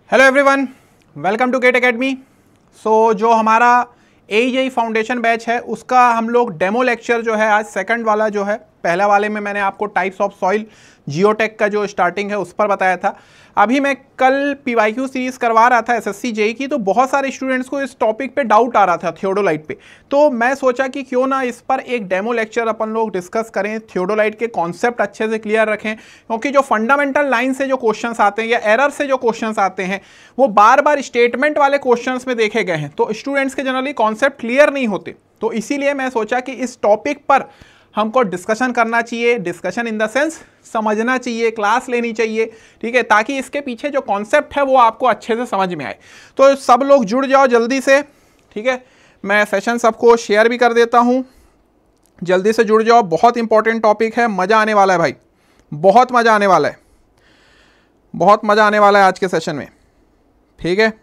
Hello everyone, welcome to GATE academy. जो हमारा AEI foundation batch है उसका हम लोग डेमो लेक्चर जो है आज सेकंड वाला जो है, पहला वाले में मैंने आपको टाइप्स ऑफ सॉइल जियोटेक का जो स्टार्टिंग है उस पर बताया था। अभी मैं कल PYQ सीरीज करवा रहा था SSC JEE की, तो बहुत सारे स्टूडेंट्स को इस टॉपिक पे डाउट आ रहा था थियोडोलाइट पे। तो मैं सोचा कि क्यों ना इस पर एक डेमो लेक्चर अपन लोग डिस्कस करें, थियोडोलाइट के कॉन्सेप्ट अच्छे से क्लियर रखें, क्योंकि जो फंडामेंटल लाइन से जो क्वेश्चंस आते हैं या एरर से जो क्वेश्चंस आते हैं वो बार बार स्टेटमेंट वाले क्वेश्चंस में देखे गए हैं, तो स्टूडेंट्स के जनरली कॉन्सेप्ट क्लियर नहीं होते। तो इसीलिए मैं सोचा कि इस टॉपिक पर हमको डिस्कशन करना चाहिए, डिस्कशन इन द सेंस समझना चाहिए, क्लास लेनी चाहिए, ठीक है, ताकि इसके पीछे जो कॉन्सेप्ट है वो आपको अच्छे से समझ में आए। तो सब लोग जुड़ जाओ जल्दी से, ठीक है। मैं सेशन सबको शेयर भी कर देता हूं, जल्दी से जुड़ जाओ। बहुत इंपॉर्टेंट टॉपिक है, मजा आने वाला है भाई, बहुत मजा आने वाला है, बहुत मजा आने वाला है आज के सेशन में, ठीक है।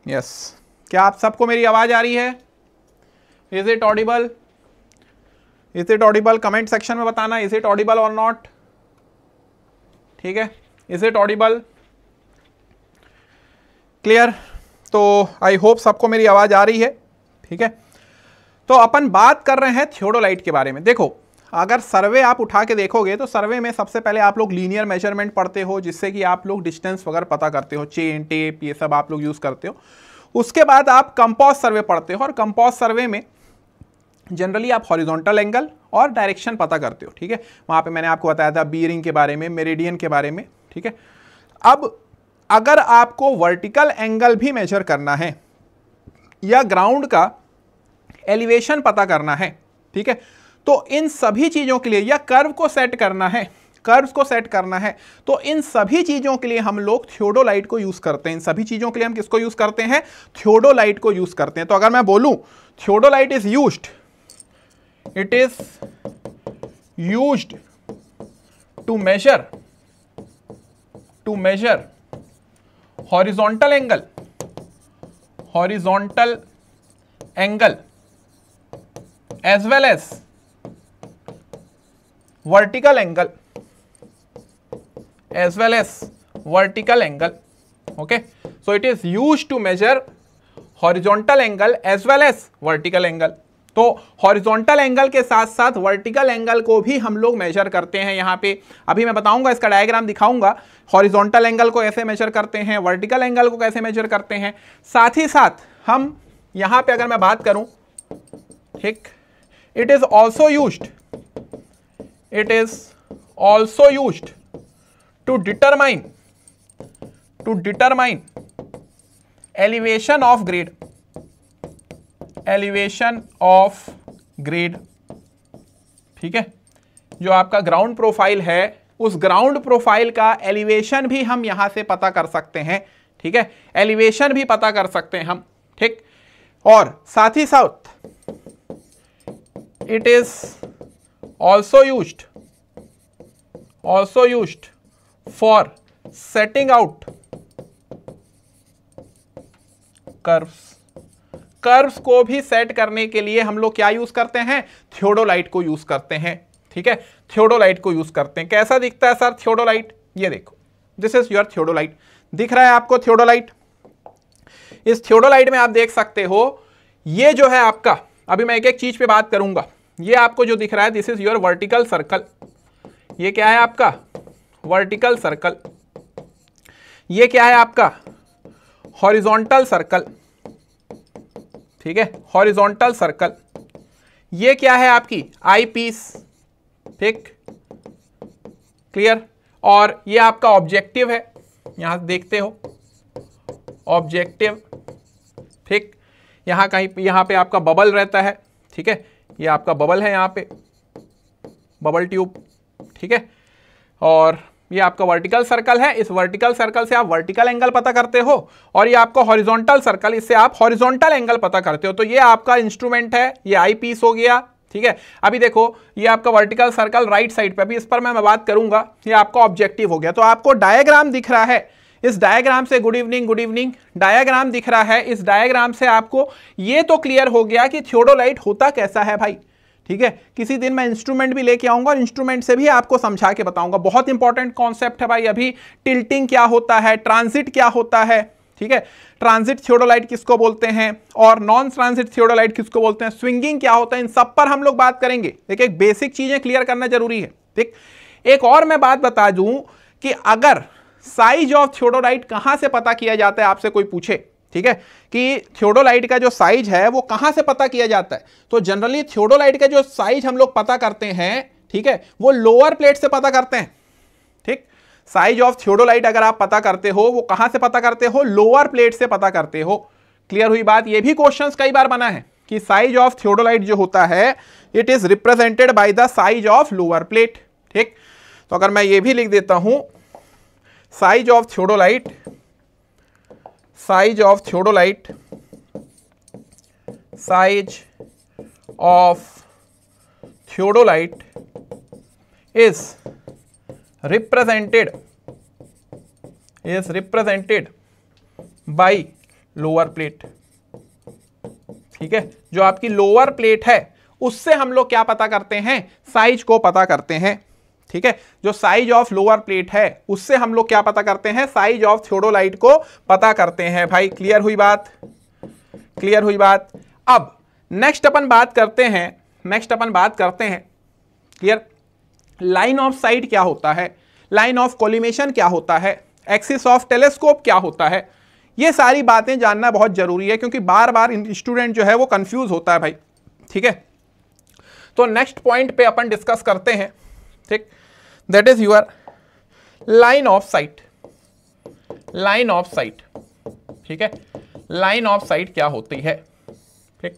यस, क्या आप सबको मेरी आवाज आ रही है? Is it Audible? Is it Audible? Comment section में बताना, इज इट ऑडिबल और नॉट, ठीक है। Is it Audible? क्लियर? तो आई होप सबको मेरी आवाज आ रही है, ठीक है। तो अपन बात कर रहे हैं थियोडोलाइट के बारे में। देखो, अगर सर्वे आप उठा के देखोगे तो सर्वे में सबसे पहले आप लोग लीनियर मेजरमेंट पढ़ते हो, जिससे कि आप लोग डिस्टेंस वगैरह पता करते हो, चेन टेप ये सब आप लोग यूज करते हो। उसके बाद आप कंपोज सर्वे पढ़ते हो, और कंपोज सर्वे में जनरली आप हॉरिजॉन्टल एंगल और डायरेक्शन पता करते हो, ठीक है। वहां पे मैंने आपको बताया था बीयरिंग के बारे में, मेरिडियन के बारे में, ठीक है। अब अगर आपको वर्टिकल एंगल भी मेजर करना है या ग्राउंड का एलिवेशन पता करना है, ठीक है, तो इन सभी चीजों के लिए, या कर्व को सेट करना है, कर्व्स को सेट करना है, तो इन सभी चीजों के लिए हम लोग थियोडोलाइट को यूज करते हैं। इन सभी चीजों के लिए हम किसको यूज करते हैं? थियोडोलाइट को यूज करते हैं। तो अगर मैं बोलूं theodolite is used, it is used to measure horizontal angle as well as vertical angle, okay, so it is used to measure horizontal angle as well as vertical angle। तो horizontal angle के साथ साथ vertical angle को भी हम लोग major करते हैं। यहाँ पे अभी मैं बताऊंगा, इसका डायग्राम दिखाऊंगा, हॉरिजॉन्टल एंगल को ऐसे मेजर करते हैं, वर्टिकल एंगल को कैसे मेजर करते हैं। साथ ही साथ हम यहाँ पे अगर मैं बात करूं, ठीक, it is also used to determine elevation of grade, ठीक है। जो आपका ग्राउंड प्रोफाइल है, उस ग्राउंड प्रोफाइल का एलिवेशन भी हम यहां से पता कर सकते हैं, ठीक है, एलिवेशन भी पता कर सकते हैं हम, ठीक। और साथ ही साथ it is also used for setting out curves को भी सेट करने के लिए हम लोग क्या यूज करते हैं? थियोडोलाइट को यूज करते हैं, ठीक है, थियोडोलाइट को यूज करते हैं। कैसा दिखता है सर थियोडोलाइट? ये देखो, दिस इज योर थियोडोलाइट, दिख रहा है आपको थियोडोलाइट? इस थियोडोलाइट में आप देख सकते हो, ये जो है आपका, अभी मैं एक एक चीज पे बात करूंगा, ये आपको जो दिख रहा है, this is your vertical circle. ये क्या है आपका? Vertical circle. ये क्या है आपका? हॉरिजॉन्टल सर्कल, ठीक है, हॉरिजॉन्टल सर्कल। ये क्या है आपकी? आई पीस, ठीक, क्लियर। और ये आपका ऑब्जेक्टिव है, यहां देखते हो ऑब्जेक्टिव, ठीक। यहां कहीं, यहां पे आपका बबल रहता है, ठीक है, ये आपका बबल है, यहां पे बबल ट्यूब, ठीक है। और ये आपका वर्टिकल सर्कल है, इस वर्टिकल सर्कल से आप वर्टिकल एंगल पता करते हो, और ये आपका हॉरिजॉन्टल सर्कल, इससे आप हॉरिजॉन्टल एंगल पता करते हो। तो ये आपका इंस्ट्रूमेंट है, ये आई पीस हो गया, ठीक है। अभी देखो, ये आपका वर्टिकल सर्कल राइट साइड पे, अभी इस पर मैं बात करूंगा, ये आपका ऑब्जेक्टिव हो गया। तो आपको डायग्राम दिख रहा है, इस डायग्राम से, गुड इवनिंग, डायग्राम दिख रहा है, इस डायग्राम से आपको ये तो क्लियर हो गया कि थियोडोलाइट होता कैसा है भाई, ठीक है, किसी दिन मैं इंस्ट्रूमेंट भी लेके आऊंगा और इंस्ट्रूमेंट से भी आपको समझा के बताऊंगा। बहुत इंपॉर्टेंट कॉन्सेप्ट है भाई। अभी टिल्टिंग क्या होता है, ट्रांजिट क्या होता है, ठीक है, ट्रांजिट थियोडोलाइट किसको बोलते हैं और नॉन ट्रांजिट थियोडोलाइट किसको बोलते हैं, स्विंगिंग क्या होता है, इन सब पर हम लोग बात करेंगे। देखिए बेसिक चीजें क्लियर करना जरूरी है। ठीक, एक और मैं बात बता दूं कि अगर साइज ऑफ थियोडोलाइट कहां से पता किया जाता है, आपसे कोई पूछे, ठीक है, कि थियोडोलाइट का जो साइज है वो कहां से पता किया जाता है, तो जनरली थियोडोलाइट का जो साइज हम लोग पता करते हैं, ठीक है, वो लोअर प्लेट से पता करते हैं। ठीक, साइज ऑफ थियोडोलाइट अगर आप पता करते हो वो कहां से पता करते हो, लोअर प्लेट से पता करते हो। क्लियर हुई बात। ये भी क्वेश्चंस कई बार बना है कि साइज ऑफ थियोडोलाइट जो होता है it is represented by the size of lower plate. ठीक, तो अगर मैं ये भी लिख देता हूं size of theodolite, size of theodolite, size of theodolite is represented by lower plate। ठीक है, जो आपकी लोअर प्लेट है उससे हम लोग क्या पता करते हैं, साइज को पता करते हैं। ठीक है, जो साइज ऑफ लोअर प्लेट है उससे हम लोग क्या पता करते हैं, साइज ऑफ थियोडोलाइट को पता करते हैं भाई। क्लियर हुई बात, क्लियर हुई बात। अब नेक्स्ट अपन बात करते हैं, क्लियर, लाइन ऑफ साइट क्या होता है, लाइन ऑफ कोलिमेशन क्या होता है, एक्सिस ऑफ टेलीस्कोप क्या होता है। ये सारी बातें जानना बहुत जरूरी है क्योंकि बार बार स्टूडेंट जो है वो कंफ्यूज होता है भाई। ठीक है, तो नेक्स्ट पॉइंट पे अपन डिस्कस करते हैं। ठीक, that is your line of site, line of site. ठीक है, लाइन ऑफ साइट क्या होती है। ठीक,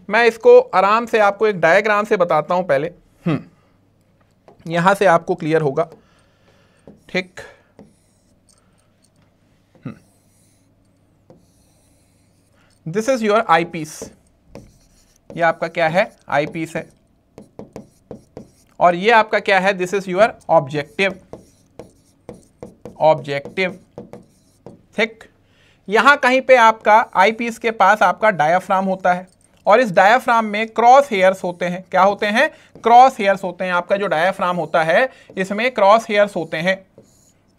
मैं इसको आराम से आपको एक डायग्राम से बताता हूं पहले, यहां से आपको क्लियर होगा। ठीक, this is your eyepiece, ये आपका क्या है, आई पीस है, और ये आपका क्या है, this is your objective, objective. ठीक, यहां कहीं पे आपका आई पीस के पास आपका डायाफ्राम होता है और इस डायाफ्राम में क्रॉस हेयर्स होते हैं। क्या होते हैं, क्रॉस हेयर्स होते हैं। आपका जो डायाफ्राम होता है इसमें क्रॉस हेयर्स होते हैं।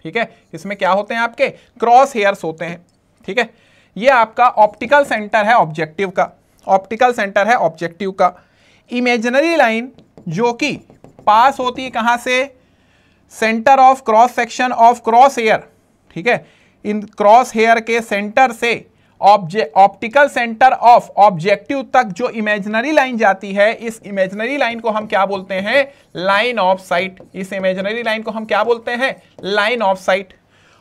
ठीक है, इसमें क्या होते हैं, आपके क्रॉस हेयर्स होते हैं। ठीक है, ये आपका ऑप्टिकल सेंटर है ऑब्जेक्टिव का, ऑप्टिकल सेंटर है ऑब्जेक्टिव का। इमेजिनरी लाइन जो कि पास होती है कहां से, centre of cross section of cross hair. ठीक है, इन क्रॉस हेयर के सेंटर से ऑप्टिकल सेंटर ऑफ ऑब्जेक्टिव तक जो इमेजिनरी लाइन जाती है, इस इमेजिनरी लाइन को हम क्या बोलते हैं, लाइन ऑफ साइट। इस इमेजिनरी लाइन को हम क्या बोलते हैं, लाइन ऑफ साइट।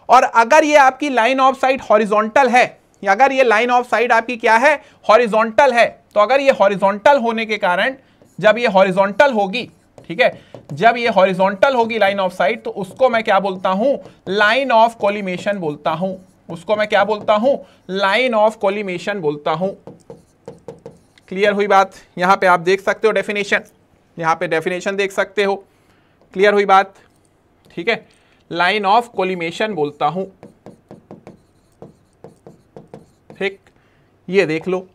और अगर ये आपकी लाइन ऑफ साइट हॉरिजॉन्टल है, अगर ये लाइन ऑफ साइट आपकी क्या है, हॉरिजॉन्टल है, तो अगर ये हॉरिजॉन्टल होने के कारण, जब ये हॉरिजॉन्टल होगी, ठीक है, जब ये हॉरिजॉन्टल होगी लाइन ऑफ साइट, तो उसको मैं क्या बोलता हूं, लाइन ऑफ कोलिमेशन बोलता हूं। उसको मैं क्या बोलता हूं, लाइन ऑफ कोलिमेशन बोलता हूं। क्लियर हुई बात। यहां पे आप देख सकते हो डेफिनेशन, यहां पे डेफिनेशन देख सकते हो। क्लियर हुई बात। ठीक है, लाइन ऑफ कोलिमेशन बोलता हूं। ठीक, ये देख लो।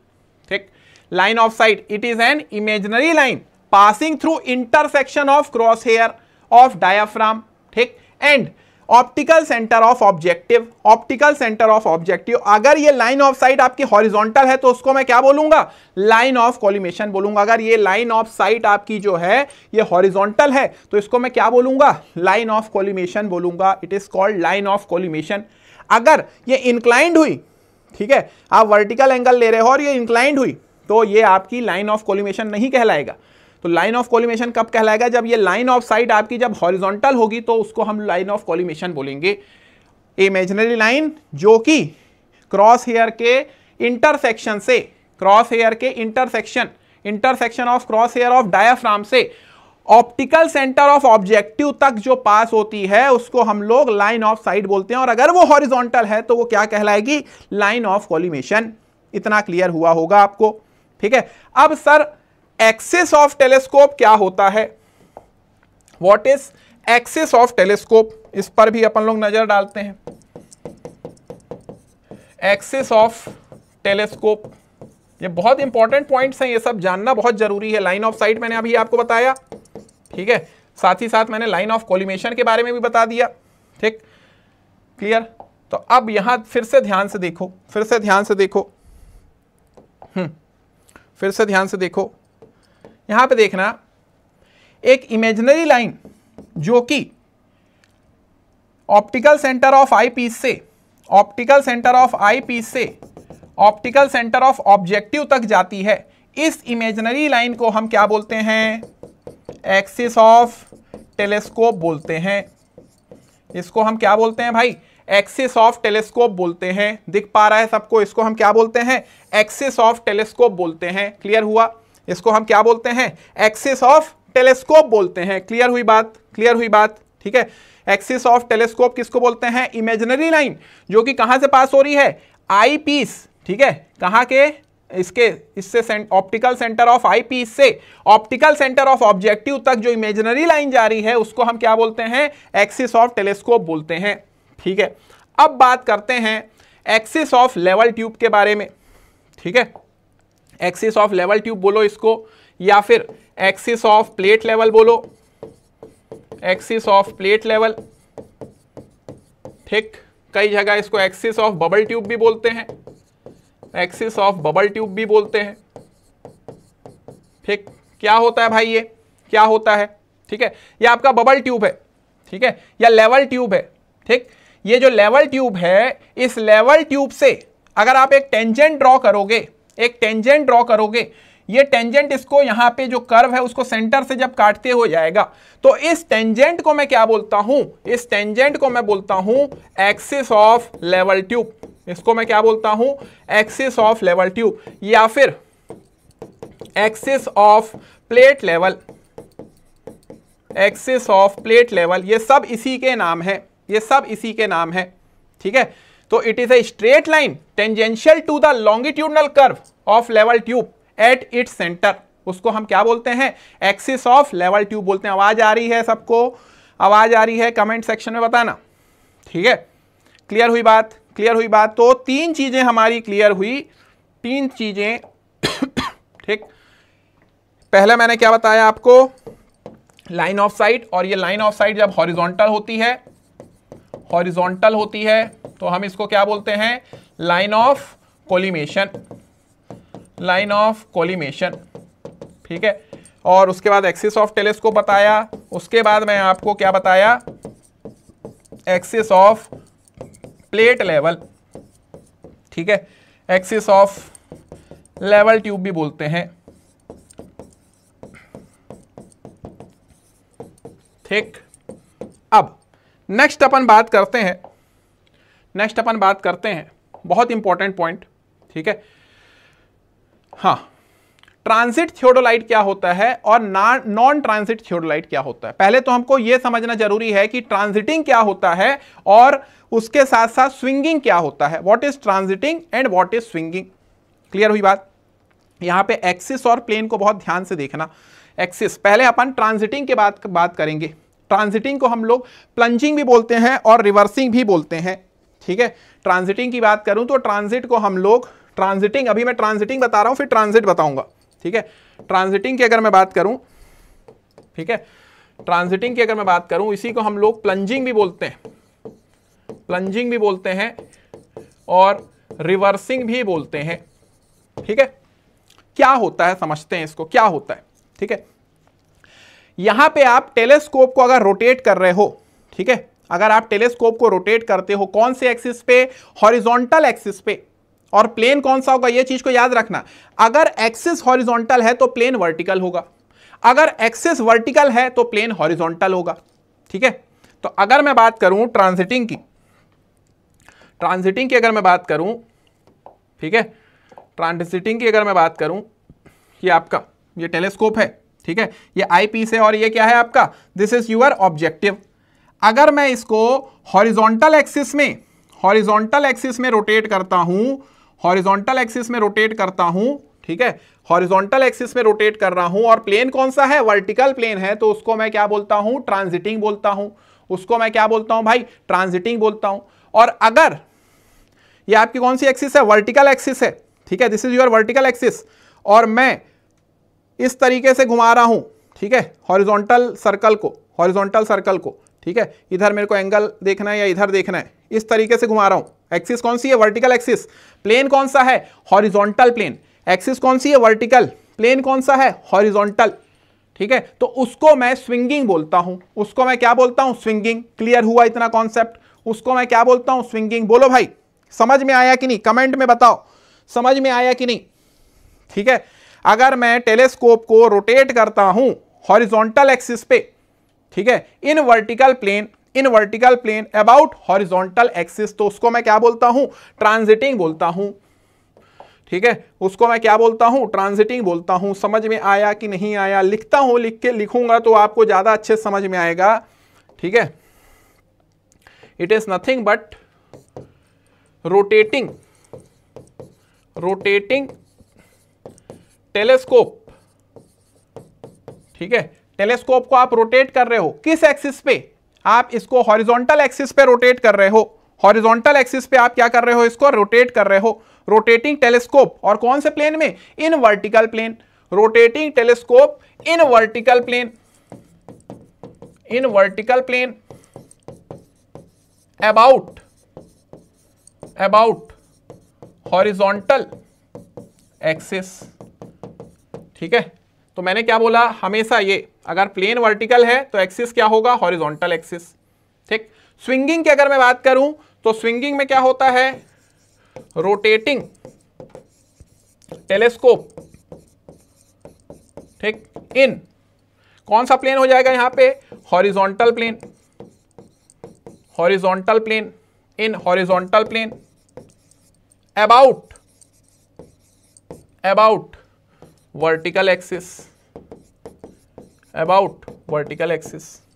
ठीक, line of sight, it is an imaginary line passing through intersection of cross hair of diaphragm. ठीक, and optical centre of objective, optical centre of objective. अगर ये लाइन ऑफ साइट आपकी हॉरिजॉन्टल है तो उसको मैं क्या बोलूंगा, लाइन ऑफ कोलिमेशन बोलूंगा। अगर ये लाइन ऑफ साइट आपकी जो है ये हॉरिजॉन्टल है तो इसको मैं क्या बोलूंगा, लाइन ऑफ कोलिमेशन बोलूंगा। It is called line of collimation. अगर ये इंक्लाइंड हुई, ठीक है, आप वर्टिकल एंगल ले रहे हो और ये इंक्लाइंड हुई, तो ये आपकी लाइन ऑफ कोलिमेशन नहीं कहलाएगा। तो लाइन ऑफ कोलिमेशन कब कहलाएगा, जब ये लाइन ऑफ साइट आपकी जब हॉरिजॉन्टल होगी तो उसको हम लाइन ऑफ कोलिमेशन बोलेंगे। इमेजिनरी लाइन जो कि क्रॉस हेयर के इंटरसेक्शन से, क्रॉस हेयर के intersection of cross hair of diaphragm से ऑप्टिकल सेंटर ऑफ ऑब्जेक्टिव तक जो पास होती है उसको हम लोग लाइन ऑफ साइट बोलते हैं। और अगर वो हॉरिजॉन्टल है तो वो क्या कहलाएगी, लाइन ऑफ कोलिमेशन। इतना क्लियर हुआ होगा आपको। ठीक है, अब सर एक्सिस ऑफ टेलीस्कोप क्या होता है, what is axis of telescope, इस पर भी अपन लोग नजर डालते हैं। एक्सिस ऑफ टेलीस्कोप, ये बहुत इंपॉर्टेंट पॉइंट्स हैं, ये सब जानना बहुत जरूरी है। लाइन ऑफ साइट मैंने अभी आपको बताया, ठीक है, साथ ही साथ मैंने लाइन ऑफ कोलिमेशन के बारे में भी बता दिया, ठीक, क्लियर। तो अब यहां फिर से ध्यान से देखो, फिर से ध्यान से देखो, फिर से ध्यान से देखो, यहां पे देखना एक इमेजिनरी लाइन जो कि optical centre of I piece से, optical centre of I piece से ऑप्टिकल सेंटर ऑफ ऑब्जेक्टिव तक जाती है, इस इमेजिनरी लाइन को हम क्या बोलते हैं? एक्सिस ऑफ टेलीस्कोप बोलते हैं। इसको हम क्या बोलते हैं भाई? एक्सिस ऑफ टेलीस्कोप बोलते हैं। दिख पा रहा है सबको? इसको हम क्या बोलते हैं? एक्सिस ऑफ टेलीस्कोप बोलते हैं। क्लियर हुआ? इसको हम क्या बोलते हैं? एक्सिस ऑफ टेलीस्कोप बोलते हैं। क्लियर हुई बात? क्लियर हुई बात? ठीक है, एक्सिस ऑफ टेलीस्कोप किसको बोलते हैं? इमेजिनरी लाइन जो कि कहां से पास हो रही है? आई पीस, ठीक है, कहां के? इससे optical centre of I piece से ऑप्टिकल सेंटर ऑफ ऑब्जेक्टिव तक जो इमेजिनरी लाइन जा रही है उसको हम क्या बोलते हैं? एक्सिस ऑफ टेलीस्कोप बोलते हैं। ठीक है, अब बात करते हैं एक्सिस ऑफ लेवल ट्यूब के बारे में। ठीक है, एक्सिस ऑफ लेवल ट्यूब बोलो इसको, या फिर एक्सिस ऑफ प्लेट लेवल बोलो, एक्सिस ऑफ प्लेट लेवल। ठीक, कई जगह इसको एक्सिस ऑफ बबल ट्यूब भी बोलते हैं, एक्सिस ऑफ बबल ट्यूब भी बोलते हैं। ठीक, क्या होता है भाई ये? क्या होता है? ठीक है, ये आपका बबल ट्यूब है, ठीक है, या लेवल ट्यूब है। ठीक, ये जो लेवल ट्यूब है, इस लेवल ट्यूब से अगर आप एक टेंजेंट ड्रॉ करोगे, एक टेंजेंट ड्रॉ करोगे, ये टेंजेंट इसको यहां पे जो कर्व है उसको सेंटर से जब काटते हो जाएगा, तो इस टेंजेंट को मैं क्या बोलता हूं? इस टेंजेंट को मैं बोलता हूं एक्सिस ऑफ लेवल ट्यूब। इसको मैं क्या बोलता हूं? एक्सिस ऑफ लेवल ट्यूब, या फिर axis of plate level, axis of plate level. ये सब इसी के नाम है, ये सब इसी के नाम है। ठीक है, तो it is a straight line tangential to the longitudinal curve of level tube at its centre. उसको हम क्या बोलते हैं? एक्सिस ऑफ लेवल ट्यूब बोलते हैं। आवाज आ रही है सबको? आवाज आ रही है? कमेंट सेक्शन में बताना। ठीक है, क्लियर हुई बात? क्लियर हुई बात? तो तीन चीजें हमारी क्लियर हुई, तीन चीजें। ठीक, पहले मैंने क्या बताया आपको? लाइन ऑफ साइट, और ये लाइन ऑफ साइट जब हॉरिजॉन्टल होती है, हॉरिजॉन्टल होती है तो हम इसको क्या बोलते हैं? Line of collimation, line of collimation. ठीक है, और उसके बाद एक्सिस ऑफ टेलीस्कोप बताया, उसके बाद मैं आपको क्या बताया? Axis of plate level. ठीक है, एक्सिस ऑफ लेवल ट्यूब भी बोलते हैं। ठीक, अब नेक्स्ट अपन बात करते हैं, नेक्स्ट अपन बात करते हैं बहुत इंपॉर्टेंट पॉइंट। ठीक है, हाँ, ट्रांजिट थियोडोलाइट क्या होता है और नॉन ट्रांजिट थियोडोलाइट क्या होता है। पहले तो हमको यह समझना जरूरी है कि ट्रांजिटिंग क्या होता है और उसके साथ साथ स्विंगिंग क्या होता है। What is transiting and what is swinging? Clear हुई बात? यहां पे एक्सिस और प्लेन को बहुत ध्यान से देखना। एक्सिस, पहले अपन ट्रांजिटिंग के बात करेंगे। ट्रांजिटिंग को हम लोग प्लंजिंग भी बोलते हैं और रिवर्सिंग भी बोलते हैं। ठीक है, ट्रांजिटिंग की बात करूं तो ट्रांजिट को हम लोग, ट्रांजिटिंग, अभी मैं ट्रांजिटिंग बता रहा हूं फिर ट्रांजिट बताऊंगा। ठीक है, ट्रांजिटिंग की अगर मैं बात करूं, ठीक है, ट्रांजिटिंग की अगर मैं बात करूं, इसी को हम लोग प्लंजिंग भी बोलते हैं, प्लंजिंग भी बोलते हैं और रिवर्सिंग भी बोलते हैं। ठीक है, क्या होता है समझते हैं इसको, क्या होता है। ठीक है, यहां पे आप टेलीस्कोप को अगर रोटेट कर रहे हो, ठीक है, अगर आप टेलीस्कोप को रोटेट करते हो, कौन से एक्सिस पे? हॉरिजॉन्टल एक्सिस पे। और प्लेन कौन सा होगा? ये चीज को याद रखना, अगर एक्सिस हॉरिजॉन्टल है तो प्लेन वर्टिकल होगा, अगर एक्सिस वर्टिकल है तो प्लेन हॉरिजॉन्टल होगा। ठीक है, तो अगर मैं बात करूं ट्रांजिटिंग की, ट्रांजिटिंग की अगर मैं बात करूं, ठीक है, ट्रांजिटिंग की अगर मैं बात करूं, ये आपका ये टेलीस्कोप है, ठीक है, ये आई पीस है और ये क्या है आपका? This is your objective. अगर मैं इसको हॉरिजॉन्टल एक्सिस में, हॉरिजॉन्टल एक्सिस में रोटेट करता हूं, हॉरिजॉन्टल एक्सिस में रोटेट करता हूं, ठीक है, हॉरिजॉन्टल एक्सिस में रोटेट कर रहा हूं और प्लेन कौन सा है? वर्टिकल प्लेन है, तो उसको मैं क्या बोलता हूं? ट्रांजिटिंग बोलता हूं। उसको मैं क्या बोलता हूं भाई? ट्रांजिटिंग बोलता हूं। और अगर ये आपकी कौन सी एक्सिस है? वर्टिकल एक्सिस है, ठीक है, this is your vertical axis, और मैं इस तरीके से घुमा रहा हूं, ठीक है, हॉरिजॉन्टल सर्कल को, ठीक है, इधर मेरे को एंगल देखना है या इधर देखना है, इस तरीके से घुमा रहा हूं। एक्सिस कौन सी है? Vertical axis. प्लेन कौन सा है? Horizontal plane. एक्सिस कौन सी है? वर्टिकल। प्लेन कौन सा है? हॉरिजॉन्टल। ठीक है, तो उसको मैं स्विंगिंग बोलता हूं। उसको मैं क्या बोलता हूं? स्विंगिंग। क्लियर हुआ इतना कॉन्सेप्ट? उसको मैं क्या बोलता हूं? स्विंगिंग। बोलो भाई, समझ में आया कि नहीं? कमेंट में बताओ, समझ में आया कि नहीं? ठीक है, अगर मैं टेलीस्कोप को रोटेट करता हूं हॉरिजॉन्टल एक्सिस पे, ठीक है, in vertical plane about horizontal axis, तो उसको मैं क्या बोलता हूं? ट्रांजिटिंग बोलता हूं। ठीक है, उसको मैं क्या बोलता हूं? ट्रांजिटिंग बोलता हूं। समझ में आया कि नहीं आया? लिखता हूं, लिखूंगा तो आपको ज्यादा अच्छे समझ में आएगा। ठीक है, it is nothing but rotating telescope. ठीक है, टेलीस्कोप को आप रोटेट कर रहे हो किस एक्सिस पे? आप इसको हॉरिजॉन्टल एक्सिस पे रोटेट कर रहे हो। हॉरिजॉन्टल एक्सिस पे आप क्या कर रहे हो? इसको रोटेट कर रहे हो। रोटेटिंग टेलीस्कोप, और कौन से प्लेन में? In vertical plane. Rotating telescope in vertical plane about horizontal axis. ठीक है, तो मैंने क्या बोला? हमेशा ये अगर प्लेन वर्टिकल है तो एक्सिस क्या होगा? Horizontal axis. ठीक, स्विंगिंग की अगर मैं बात करूं तो स्विंगिंग में क्या होता है? रोटेटिंग टेलीस्कोप, ठीक, इन कौन सा प्लेन हो जाएगा यहां पे? Horizontal plane in horizontal plane about vertical axis.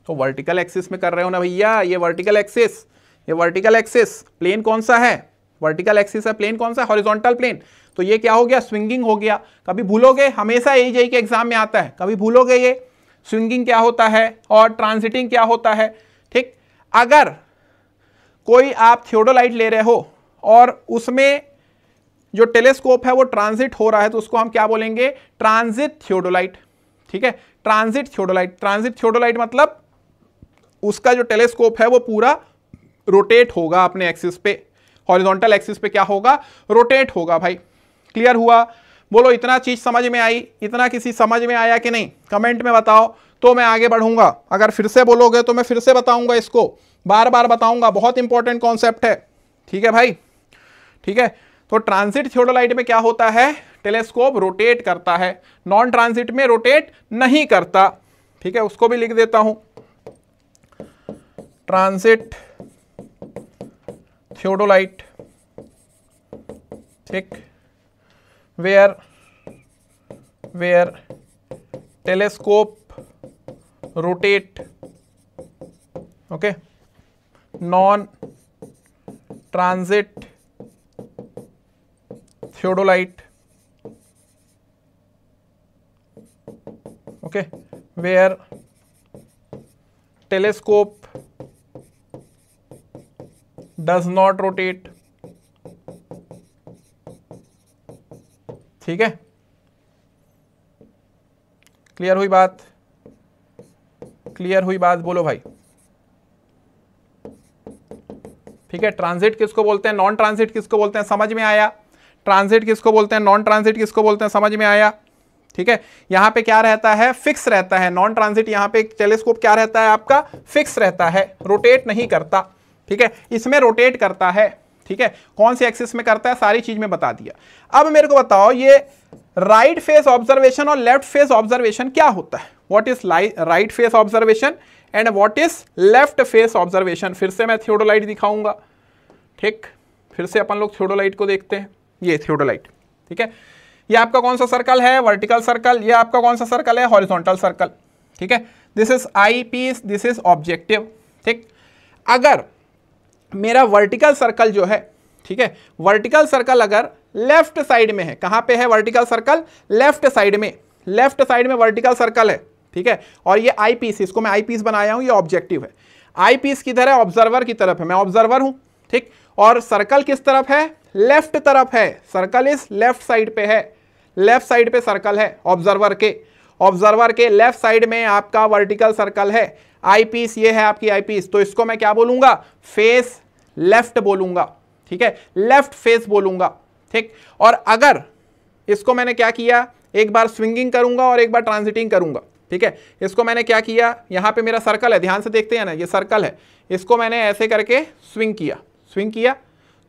तो वर्टिकल एक्सिस में कर रहे हो ना भैया, ये वर्टिकल एक्सिस प्लेन कौन सा है? वर्टिकल एक्सिस है। प्लेन कौन सा? Horizontal plane. तो ये क्या हो गया? स्विंगिंग हो गया। कभी भूलोगे? हमेशा यही के एग्जाम में आता है, कभी भूलोगे ये स्विंगिंग क्या होता है और ट्रांजिटिंग क्या होता है। ठीक, अगर कोई आप थियोडोलाइट ले रहे हो और उसमें जो टेलीस्कोप है वो ट्रांजिट हो रहा है तो उसको हम क्या बोलेंगे? Transit theodolite. ठीक है, ट्रांजिट थियोडोलाइट मतलब उसका जो टेलीस्कोप है वो पूरा रोटेट होगा अपने एक्सिस पे, हॉरिजॉन्टल एक्सिस पे क्या होगा? रोटेट होगा। भाई क्लियर हुआ? बोलो, इतना चीज समझ में आई? इतना किसी समझ में आया कि नहीं? कमेंट में बताओ तो मैं आगे बढ़ूंगा। अगर फिर से बोलोगे तो मैं फिर से बताऊंगा, इसको बार बार बताऊंगा, बहुत इंपॉर्टेंट कॉन्सेप्ट है। ठीक है भाई, ठीक है, तो ट्रांजिट थियोडोलाइट में क्या होता है? टेलीस्कोप रोटेट करता है, नॉन ट्रांजिट में रोटेट नहीं करता। ठीक है, उसको भी लिख देता हूं, ट्रांजिट थियोडोलाइट। ठीक, where telescope rotate, okay, non transit theodolite, okay, where telescope does not rotate. ठीक है, क्लियर हुई बात? क्लियर हुई बात? बोलो भाई। ठीक है, ट्रांजिट किसको बोलते हैं? नॉन ट्रांजिट किसको बोलते हैं? समझ में आया? ट्रांजिट किसको बोलते हैं? नॉन ट्रांजिट किसको बोलते हैं? समझ में आया? ठीक है, यहां पे क्या रहता है? फिक्स रहता है। नॉन ट्रांजिट यहां पे टेलीस्कोप क्या रहता है आपका? फिक्स रहता है, रोटेट नहीं करता। ठीक है, इसमें रोटेट करता है। ठीक है, कौन सी एक्सिस में करता है? सारी चीज में बता दिया। अब मेरे को बताओ, ये राइट फेस ऑब्जर्वेशन और लेफ्ट फेस ऑब्जर्वेशन क्या होता है? What is right face observation and what is left face observation? फिर से मैं थियोडोलाइट दिखाऊंगा। ठीक, फिर से अपन लोग थियोडोलाइट को देखते हैं। ये थियोडोलाइट, ठीक है, ये आपका कौन सा सर्कल है? Vertical circle. ये आपका कौन सा सर्कल है? Horizontal circle. ठीक है, this is eyepiece, this is objective. ठीक, अगर मेरा वर्टिकल सर्कल जो है, ठीक है, वर्टिकल सर्कल अगर लेफ्ट साइड में है, कहां पे है वर्टिकल सर्कल? लेफ्ट साइड में वर्टिकल सर्कल है। ठीक है, और ये आई पीस, इसको मैं आई पीस बनाया हूं, ये ऑब्जेक्टिव है। आई पीस किधर है? ऑब्जर्वर की तरफ है, मैं ऑब्जर्वर हूं। ठीक, और सर्कल किस तरफ है? लेफ्ट तरफ है, सर्कल इज लेफ्ट साइड पे है, लेफ्ट साइड पे सर्कल है ऑब्जर्वर के लेफ्ट साइड में आपका वर्टिकल सर्कल है। आई पीस ये है आपकी आई पीस, तो इसको मैं क्या बोलूंगा, फेस लेफ्ट बोलूंगा, ठीक है, लेफ्ट फेस बोलूंगा, ठीक। और अगर इसको मैंने क्या किया, एक बार स्विंगिंग करूंगा और एक बार ट्रांजिटिंग करूंगा, ठीक है। इसको मैंने क्या किया, यहां पे मेरा सर्कल है, ध्यान से देखते हैं ना, ये सर्कल है, इसको मैंने ऐसे करके स्विंग किया,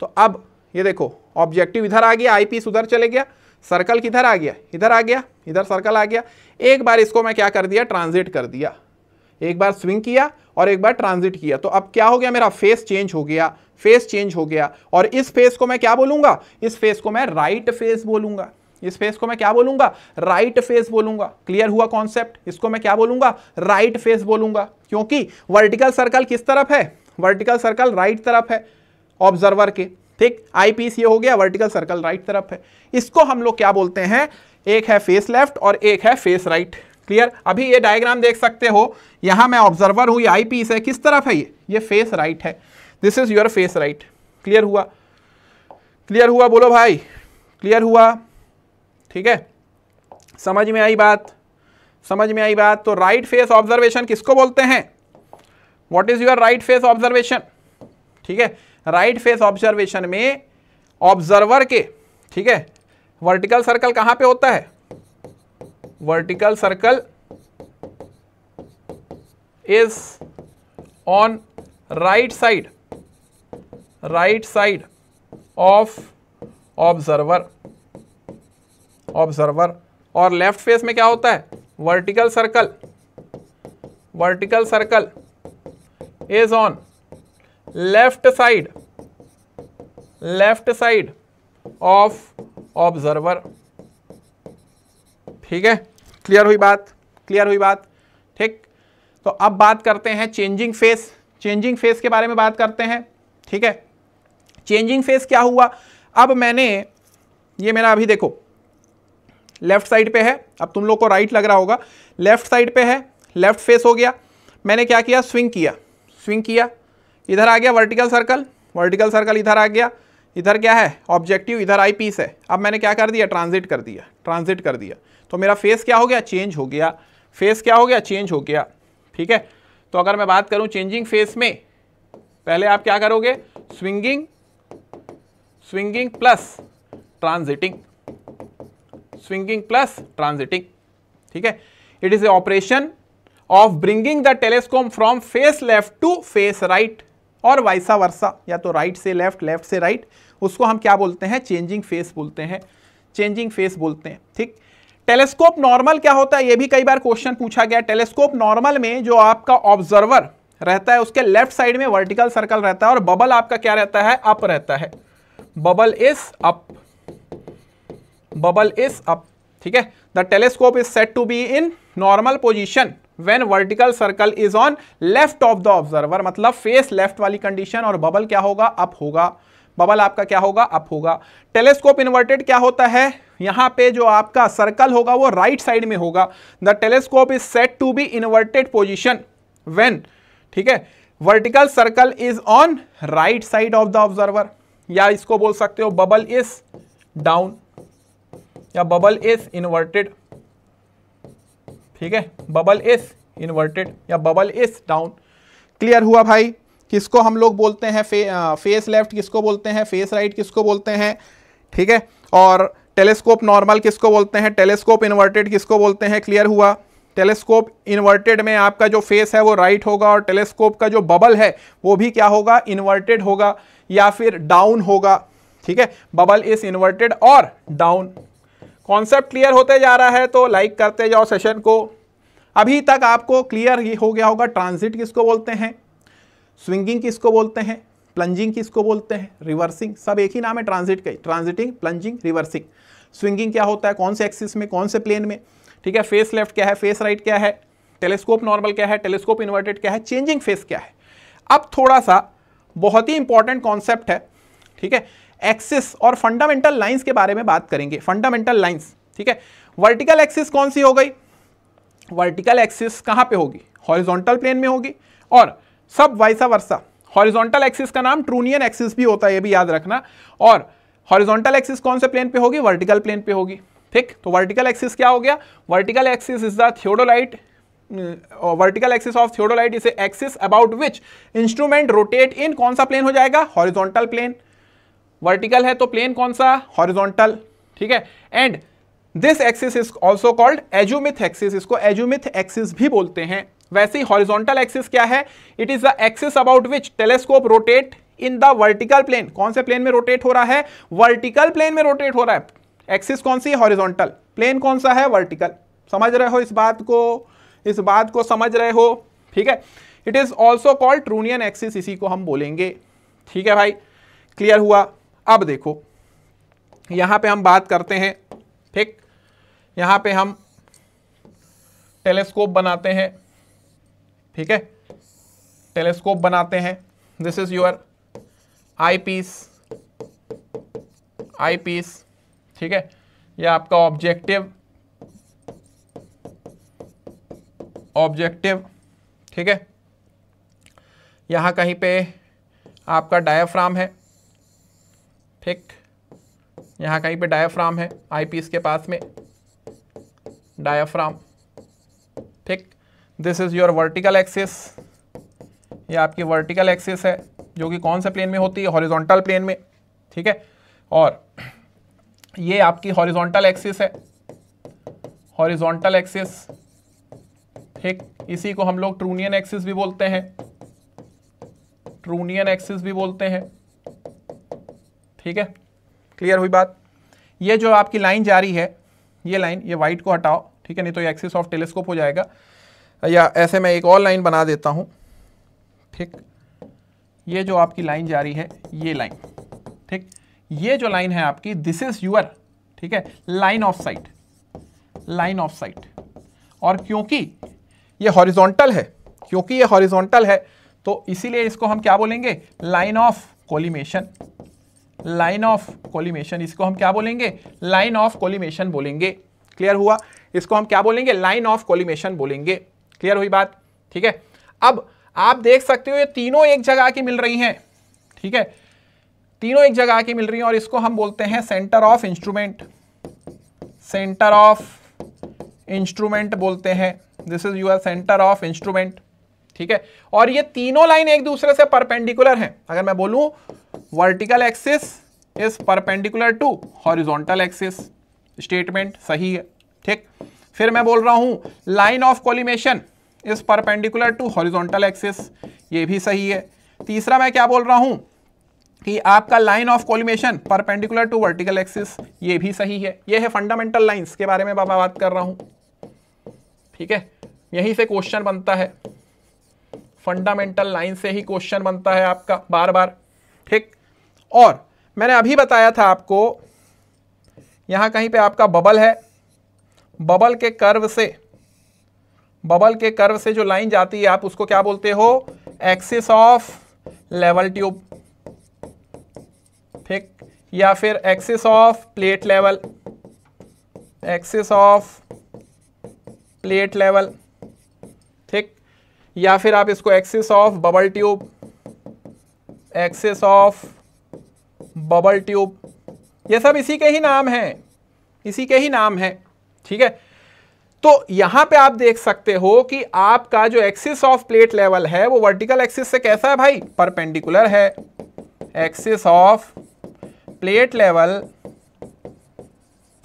तो अब ये देखो ऑब्जेक्टिव इधर आ गया, आई पीस उधर चले गया, सर्कल किधर आ गया, इधर आ गया, इधर सर्कल आ गया। एक बार इसको मैं क्या कर दिया, ट्रांजिट कर दिया, एक बार स्विंग किया और एक बार ट्रांजिट किया, तो अब क्या हो गया, मेरा फेस चेंज हो गया, फेस चेंज हो गया। और इस फेस को मैं क्या बोलूंगा, इस फेस को मैं राइट फेस बोलूंगा, इस फेस को मैं क्या बोलूंगा, राइट फेस बोलूंगा। क्लियर हुआ कॉन्सेप्ट, इसको मैं क्या बोलूंगा, राइट फेस बोलूंगा, क्योंकि वर्टिकल सर्कल किस तरफ है, वर्टिकल सर्कल राइट तरफ है ऑब्जर्वर के, ठीक। आई पीस ये हो गया, वर्टिकल सर्कल राइट तरफ है। इसको हम लोग क्या बोलते हैं, एक है फेस लेफ्ट और एक है फेस राइट। क्लियर, अभी ये डायग्राम देख सकते हो, यहां मैं ऑब्जर्वर हूं, ये आई पीस है, किस तरफ है ये फेस राइट है, this is your face right. Clear हुआ, क्लियर हुआ, बोलो भाई, क्लियर हुआ, ठीक है, समझ में आई बात, समझ में आई बात। तो राइट फेस ऑब्जर्वेशन किसको बोलते हैं, what is your right face observation, ठीक है। राइट फेस ऑब्जर्वेशन में ऑब्जर्वर के, ठीक है, वर्टिकल सर्कल कहां पे होता है, vertical circle is on right side of observer, और लेफ्ट फेस में क्या होता है, vertical circle is on left side of observer, ठीक है। क्लियर हुई बात, क्लियर हुई बात, ठीक। तो अब बात करते हैं चेंजिंग फेस, चेंजिंग फेस के बारे में बात करते हैं, ठीक है। चेंजिंग फेस क्या हुआ, अब मैंने ये मेरा अभी देखो लेफ्ट साइड पे है, अब तुम लोग को राइट लग रहा होगा, लेफ्ट साइड पे है, लेफ्ट फेस हो गया, मैंने क्या किया, स्विंग किया, इधर आ गया वर्टिकल सर्कल इधर आ गया, इधर क्या है ऑब्जेक्टिव, इधर आई पीस है। अब मैंने क्या कर दिया, ट्रांजिट कर दिया, तो मेरा फेस क्या हो गया, चेंज हो गया, फेस क्या हो गया, चेंज हो गया, ठीक है। तो अगर मैं बात करूं चेंजिंग फेस में, पहले आप क्या करोगे, स्विंगिंग प्लस ट्रांजिटिंग, ठीक है। It is a operation of bringing the telescope from face left to face right और वाइसा वर्सा, या तो राइट से लेफ्ट, लेफ्ट से राइट, उसको हम क्या बोलते हैं, चेंजिंग फेस बोलते हैं, ठीक। टेलीस्कोप नॉर्मल क्या होता है, ये भी कई बार क्वेश्चन पूछा गया। टेलीस्कोप नॉर्मल में जो आपका ऑब्जर्वर रहता है उसके लेफ्ट साइड में वर्टिकल सर्कल रहता है और बबल आपका क्या रहता है, अप रहता है, बबल इज अप, ठीक है। The telescope is set to be in normal position when vertical circle is on left of the observer, मतलब फेस लेफ्ट वाली कंडीशन, और बबल क्या होगा, अप होगा, बबल आपका क्या होगा, अप होगा। टेलीस्कोप इन्वर्टेड क्या होता है, यहां पे जो आपका सर्कल होगा वो राइट साइड में होगा। The telescope is set to be inverted position when, ठीक है, vertical circle is on right side of the observer, या इसको बोल सकते हो बबल इज डाउन या बबल इज इन्वर्टेड, ठीक है, बबल इज इन्वर्टेड या बबल इज डाउन। क्लियर हुआ भाई, किसको हम लोग बोलते हैं फेस लेफ्ट, किसको बोलते हैं फेस राइट, किसको बोलते हैं, ठीक है। और टेलीस्कोप नॉर्मल किसको बोलते हैं, टेलीस्कोप इन्वर्टेड किसको बोलते हैं। क्लियर हुआ, टेलीस्कोप इन्वर्टेड में आपका जो फेस है वो राइट होगा और टेलीस्कोप का जो बबल है वो भी क्या होगा, इन्वर्टेड होगा या फिर डाउन होगा, ठीक है। बबल इज इन्वर्टेड और डाउन। कॉन्सेप्ट क्लियर होते जा रहा है तो लाइक करते जाओ सेशन को। अभी तक आपको क्लियर ही हो गया होगा ट्रांजिट किसको बोलते हैं, स्विंगिंग किसको बोलते हैं, प्लंजिंग किसको बोलते हैं, रिवर्सिंग, सब एक ही नाम है ट्रांजिट का, ट्रांजिटिंग, प्लंजिंग, रिवर्सिंग। स्विंगिंग क्या होता है, कौन से एक्सिस में, कौन से प्लेन में, ठीक है। फेस लेफ्ट क्या है, फेस राइट क्या है, टेलीस्कोप नॉर्मल क्या है, टेलीस्कोप इन्वर्टेड क्या है, चेंजिंग फेस क्या है। अब थोड़ा सा बहुत ही इंपॉर्टेंट कॉन्सेप्ट है, ठीक है, एक्सिस और फंडामेंटल लाइंस के बारे में बात करेंगे। फंडामेंटल लाइंस, ठीक है। वर्टिकल एक्सिस कौन सी हो गई, वर्टिकल एक्सिस कहां पे होगी, हॉरिजॉन्टल प्लेन में होगी, और सब वाइसा वर्सा। हॉरिजॉन्टल एक्सिस का नाम ट्रूनियन एक्सिस भी होता है, ये भी याद रखना, और हॉरिजॉन्टल एक्सिस कौन से प्लेन पे होगी? वर्टिकल प्लेन पे होगी। ठीक, तो वर्टिकल एक्सिस क्या हो गया? Vertical axis is the theodolite, vertical axis of theodolite is axis about which instrument rotate in कौन सा प्लेन हो जाएगा? Horizontal plane. वर्टिकल है तो प्लेन कौन सा? हॉरिजॉन्टल। ठीक है, and this axis is also called azimuth axis, इसको एजुमिथ एक्सिस भी बोलते हैं। वैसे ही हॉरिजॉन्टल एक्सिस क्या है? It is the axis about which telescope rotate in the vertical plane. कौन से प्लेन में रोटेट हो रहा है? वर्टिकल प्लेन में रोटेट हो रहा है। एक्सिस कौन सी? हॉरिजॉन्टल। प्लेन कौन सा है? वर्टिकल। समझ रहे हो इस बात को? इस बात को समझ रहे हो? ठीक है, it is also called trunnion axis, इसी को हम बोलेंगे। ठीक है भाई, क्लियर हुआ? अब देखो यहां पे हम बात करते हैं। ठीक, यहां पे हम टेलीस्कोप बनाते हैं। ठीक है, टेलीस्कोप बनाते हैं। This is your eyepiece, eyepiece. ठीक है, यह आपका ऑब्जेक्टिव, ऑब्जेक्टिव। ठीक है, यहां कहीं पे आपका डायाफ्राम है। ठीक, यहां कहीं पे डायाफ्राम है, आई पीस के पास में डायाफ्राम। ठीक, this is your vertical axis, ये आपकी वर्टिकल एक्सिस है जो कि कौन से प्लेन में होती है? हॉरिजॉन्टल प्लेन में। ठीक है, और ये आपकी हॉरिजॉन्टल एक्सिस है, हॉरिजॉन्टल एक्सिस। ठीक, इसी को हम लोग ट्रूनियन एक्सिस भी बोलते हैं, ट्रूनियन एक्सिस भी बोलते हैं। ठीक है, क्लियर हुई बात? ये जो आपकी लाइन जा रही है, ये लाइन, ये वाइट को हटाओ। ठीक है, नहीं तो ये एक्सिस ऑफ टेलीस्कोप हो जाएगा। या ऐसे मैं एक और लाइन बना देता हूं। ठीक, ये जो आपकी लाइन जा रही है, ये लाइन। ठीक, ये जो लाइन है आपकी, दिस इज यूअर, ठीक है, line of site, line of sight. और क्योंकि ये हॉरिजॉन्टल है, क्योंकि ये हॉरिजॉन्टल है, तो इसीलिए इसको हम क्या बोलेंगे? Line of collimation, line of collimation. इसको हम क्या बोलेंगे? लाइन ऑफ कोलिमेशन बोलेंगे। क्लियर हुआ? इसको हम क्या बोलेंगे? लाइन ऑफ कोलिमेशन बोलेंगे। क्लियर हुई बात? ठीक है, अब आप देख सकते हो ये तीनों एक जगह की मिल रही हैं। ठीक है, तीनों एक जगह की मिल रही हैं और इसको हम बोलते हैं centre of instrument, centre of instrument बोलते हैं। This is your centre of instrument. ठीक है, और ये तीनों लाइन एक दूसरे से परपेंडिकुलर हैं। अगर मैं बोलूं vertical axis is perpendicular to horizontal axis, statement सही है। ठीक, फिर मैं बोल रहा हूं line of collimation is perpendicular to horizontal axis, ये भी सही है। तीसरा मैं क्या बोल रहा हूं कि आपका line of collimation perpendicular to vertical axis, ये भी सही है। ये है फंडामेंटल लाइंस के बारे में बाबा बात कर रहा हूं। ठीक है, यहीं से क्वेश्चन बनता है, फंडामेंटल लाइन से ही क्वेश्चन बनता है आपका बार बार। ठीक, और मैंने अभी बताया था आपको, यहां कहीं पे आपका बबल है, बबल के कर्व से, बबल के कर्व से जो लाइन जाती है आप उसको क्या बोलते हो? Axis of level tube. ठीक, या फिर axis of plate level, axis of plate level. ठीक, या फिर आप इसको axis of bubble tube, axis of bubble tube, ये सब इसी के ही नाम हैं, इसी के ही नाम है। ठीक है, तो यहां पे आप देख सकते हो कि आपका जो एक्सिस ऑफ प्लेट लेवल है वो वर्टिकल एक्सिस से कैसा है भाई? परपेंडिकुलर है। एक्सिस ऑफ प्लेट लेवल,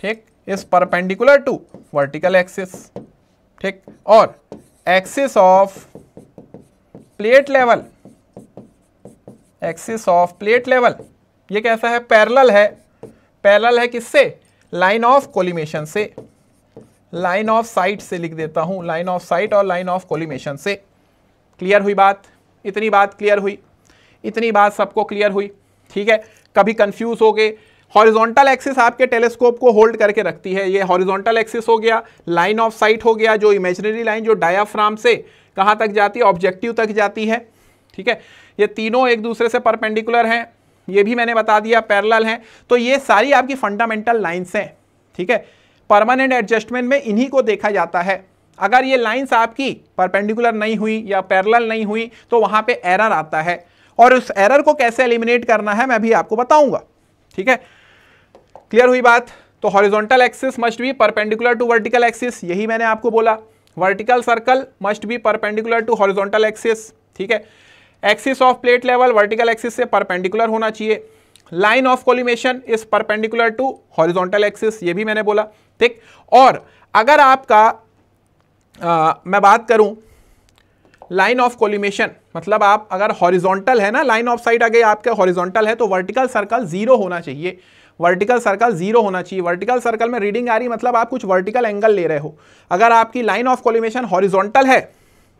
ठीक, is perpendicular to vertical axis. ठीक, और axis of plate level, axis of plate level ये कैसा है? पैरेलल है। पैरेलल है किससे? लाइन ऑफ कोलिमेशन से, लाइन ऑफ साइट से लिख देता हूं, लाइन ऑफ साइट और लाइन ऑफ कोलिमेशन से। क्लियर हुई बात? इतनी बात क्लियर हुई? इतनी बात सबको क्लियर हुई? ठीक है, कभी कंफ्यूज हो गए? हॉरिजॉन्टल एक्सिस आपके टेलीस्कोप को होल्ड करके रखती है। ये हॉरिजॉन्टल एक्सिस हो गया, लाइन ऑफ साइट हो गया, जो इमेजिनरी लाइन जो डायाफ्राम से कहां तक जाती है? ऑब्जेक्टिव तक जाती है। ठीक है, ये तीनों एक दूसरे से परपेंडिकुलर हैं, ये भी मैंने बता दिया, पैरेलल हैं। तो ये सारी आपकी फंडामेंटल लाइंस हैं। ठीक है, परमानेंट एडजस्टमेंट में इन्हीं को देखा जाता है। अगर ये लाइंस आपकी परपेंडिकुलर नहीं हुई या पैरेलल नहीं हुई तो वहां पे एरर आता है, और उस एरर को कैसे एलिमिनेट करना है मैं भी आपको बताऊंगा। ठीक है, क्लियर हुई बात। तो horizontal axis must be perpendicular to vertical axis, यही मैंने आपको बोला। Vertical circle must be perpendicular to horizontal axis, ठीक है। Axis of plate level vertical axis से परपेंडिकुलर होना चाहिए। Line of collimation is perpendicular to horizontal axis, ये भी मैंने बोला, ठीक। और अगर आपका मैं बात करूं लाइन ऑफ कोलिमेशन, मतलब आप अगर हॉरिजॉन्टल है ना, लाइन ऑफ साइट अगर आपके हॉरिजॉन्टल है तो वर्टिकल सर्कल 0 होना चाहिए। वर्टिकल सर्कल 0 होना चाहिए। वर्टिकल सर्कल में रीडिंग आ रही मतलब आप कुछ वर्टिकल एंगल ले रहे हो। अगर आपकी लाइन ऑफ कोलिमेशन हॉरिजॉन्टल है,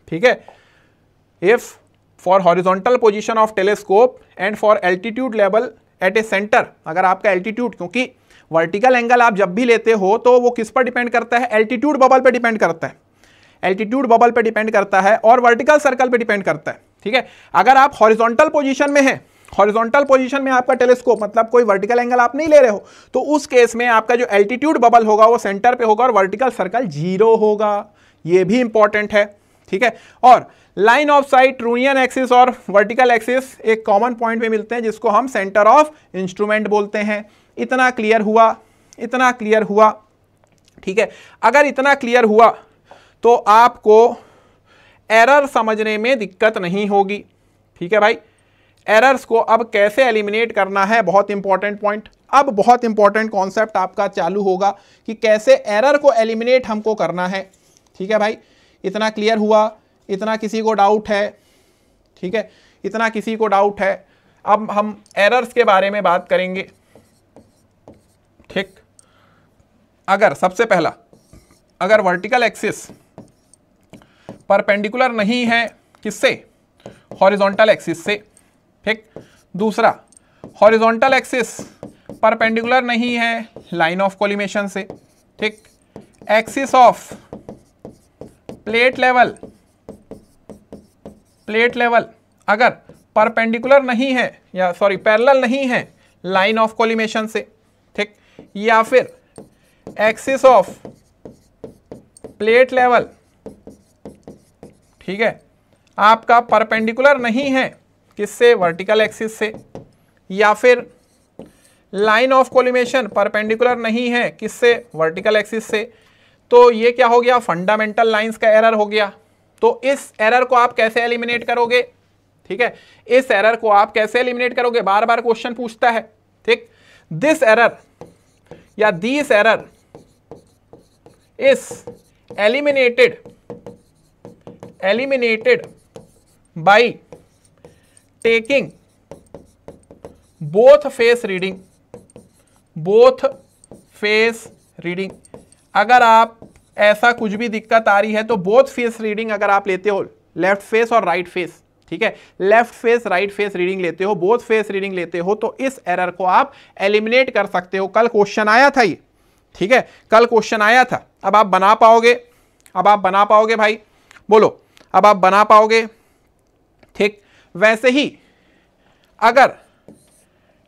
ठीक है, if for horizontal position of telescope and for altitude level at a centre, अगर आपका एल्टीट्यूड, क्योंकि वर्टिकल एंगल आप जब भी लेते हो तो वो किस पर डिपेंड करता है, एल्टीट्यूड बबल पे डिपेंड करता है, एल्टीट्यूड बबल पे डिपेंड करता है और वर्टिकल सर्कल पे डिपेंड करता है, ठीक है। अगर आप हॉरिजॉन्टल पोजीशन में हैं, हॉरिजॉन्टल पोजीशन में आपका टेलीस्कोप, मतलब कोई वर्टिकल एंगल आप नहीं ले रहे हो, तो उस केस में आपका जो एल्टीट्यूड बबल होगा वो सेंटर पे होगा और वर्टिकल सर्कल 0 होगा। ये भी इंपॉर्टेंट है, ठीक है। और line of site, trunnion axis और वर्टिकल एक्सिस एक कॉमन पॉइंट पे मिलते हैं जिसको हम सेंटर ऑफ इंस्ट्रूमेंट बोलते हैं। इतना क्लियर हुआ, इतना क्लियर हुआ, ठीक है। अगर इतना क्लियर हुआ तो आपको एरर समझने में दिक्कत नहीं होगी, ठीक है भाई। एरर्स को अब कैसे एलिमिनेट करना है, बहुत इंपॉर्टेंट पॉइंट। अब बहुत इंपॉर्टेंट कॉन्सेप्ट आपका चालू होगा कि कैसे एरर को एलिमिनेट हमको करना है, ठीक है भाई। इतना क्लियर हुआ, इतना किसी को डाउट है, ठीक है, इतना किसी को डाउट है। अब हम एरर्स के बारे में बात करेंगे, ठीक। अगर सबसे पहला, अगर वर्टिकल एक्सिस परपेंडिकुलर नहीं है किससे, हॉरिजॉन्टल एक्सिस से, ठीक। दूसरा, हॉरिजॉन्टल एक्सिस परपेंडिकुलर नहीं है लाइन ऑफ कोलिमेशन से, ठीक। Axis of plate level, plate level अगर परपेंडिकुलर नहीं है, या सॉरी पैरेलल नहीं है लाइन ऑफ कोलिमेशन से, ठीक। या फिर एक्सिस ऑफ प्लेट लेवल, ठीक है, आपका परपेंडिकुलर नहीं है किससे, वर्टिकल एक्सिस से। या फिर लाइन ऑफ कोलिमेशन परपेंडिकुलर नहीं है किससे, वर्टिकल एक्सिस से। तो ये क्या हो गया, फंडामेंटल लाइंस का एरर हो गया। तो इस एरर को आप कैसे एलिमिनेट करोगे, ठीक है, इस एरर को आप कैसे एलिमिनेट करोगे, बार बार क्वेश्चन पूछता है, ठीक। दिस एरर या this error is eliminated by taking both face reading। अगर आप ऐसा कुछ भी दिक्कत आ रही है तो बोथ फेस रीडिंग अगर आप लेते हो, लेफ्ट फेस और राइट फेस, ठीक है, left face right face reading लेते हो, बोथ फेस रीडिंग लेते हो, तो इस एरर को आप एलिमिनेट कर सकते हो। कल क्वेश्चन आया था ये, ठीक है, कल क्वेश्चन आया था। अब आप बना पाओगे, अब आप बना पाओगे भाई, बोलो, अब आप बना पाओगे, ठीक। वैसे ही अगर,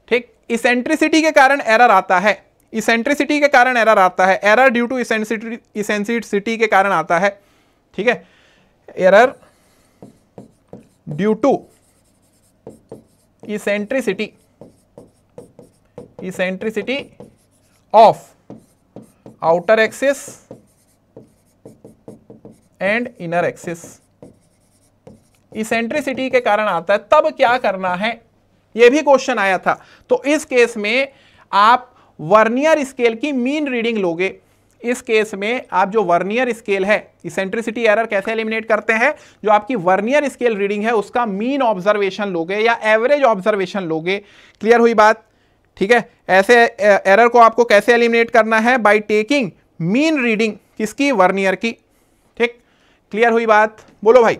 ठीक, इसेंट्रिसिटी के कारण एरर आता है, इसेंट्रिसिटी के कारण एरर आता है, एरर ड्यू टू इसेंट्रिसिटी के कारण आता है, ठीक है, error due to eccentricity of outer axis and inner axis, eccentricity के कारण आता है। तब क्या करना है, यह भी क्वेश्चन आया था। तो इस केस में आप वर्नियर स्केल की मीन रीडिंग लोगे। इस केस में आप जो वर्नियर स्केल है, इसेंट्रिसिटी एरर कैसे एलिमिनेट करते हैं, जो आपकी वर्नियर स्केल रीडिंग है उसका मीन ऑब्जर्वेशन लोगे या एवरेज ऑब्जर्वेशन लोगे। क्लियर हुई बात, ठीक है। ऐसे एरर को आपको कैसे एलिमिनेट करना है, बाय टेकिंग मीन रीडिंग किसकी, वर्नियर की, ठीक। क्लियर हुई बात, बोलो भाई।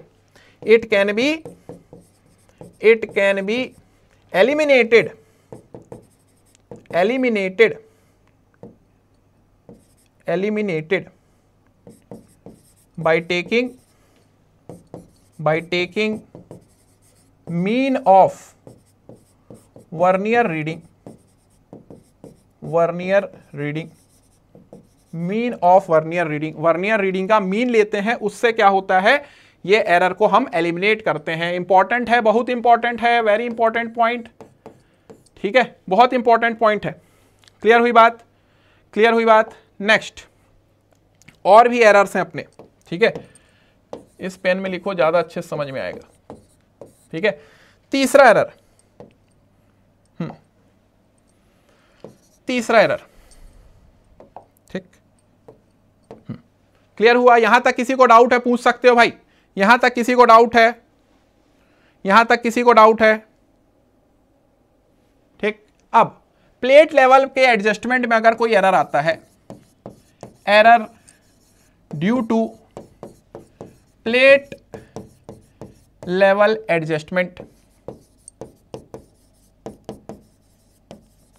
It can be eliminated by taking mean of vernier reading, mean of vernier reading, vernier reading का मीन लेते हैं, उससे क्या होता है, ये एरर को हम एलिमिनेट करते हैं। इंपॉर्टेंट है, बहुत इंपॉर्टेंट है, वेरी इंपॉर्टेंट पॉइंट, ठीक है, बहुत इंपॉर्टेंट पॉइंट है। क्लियर हुई बात, क्लियर हुई बात। नेक्स्ट और भी एरर्स हैं अपने, ठीक है, इस पेन में लिखो ज्यादा अच्छे से समझ में आएगा, ठीक है। तीसरा एरर, तीसरा एरर, ठीक, क्लियर हुआ। यहां तक किसी को डाउट है, पूछ सकते हो भाई, यहां तक किसी को डाउट है, यहां तक किसी को डाउट है, ठीक। अब प्लेट लेवल के एडजस्टमेंट में अगर कोई एरर आता है, error due to plate level adjustment,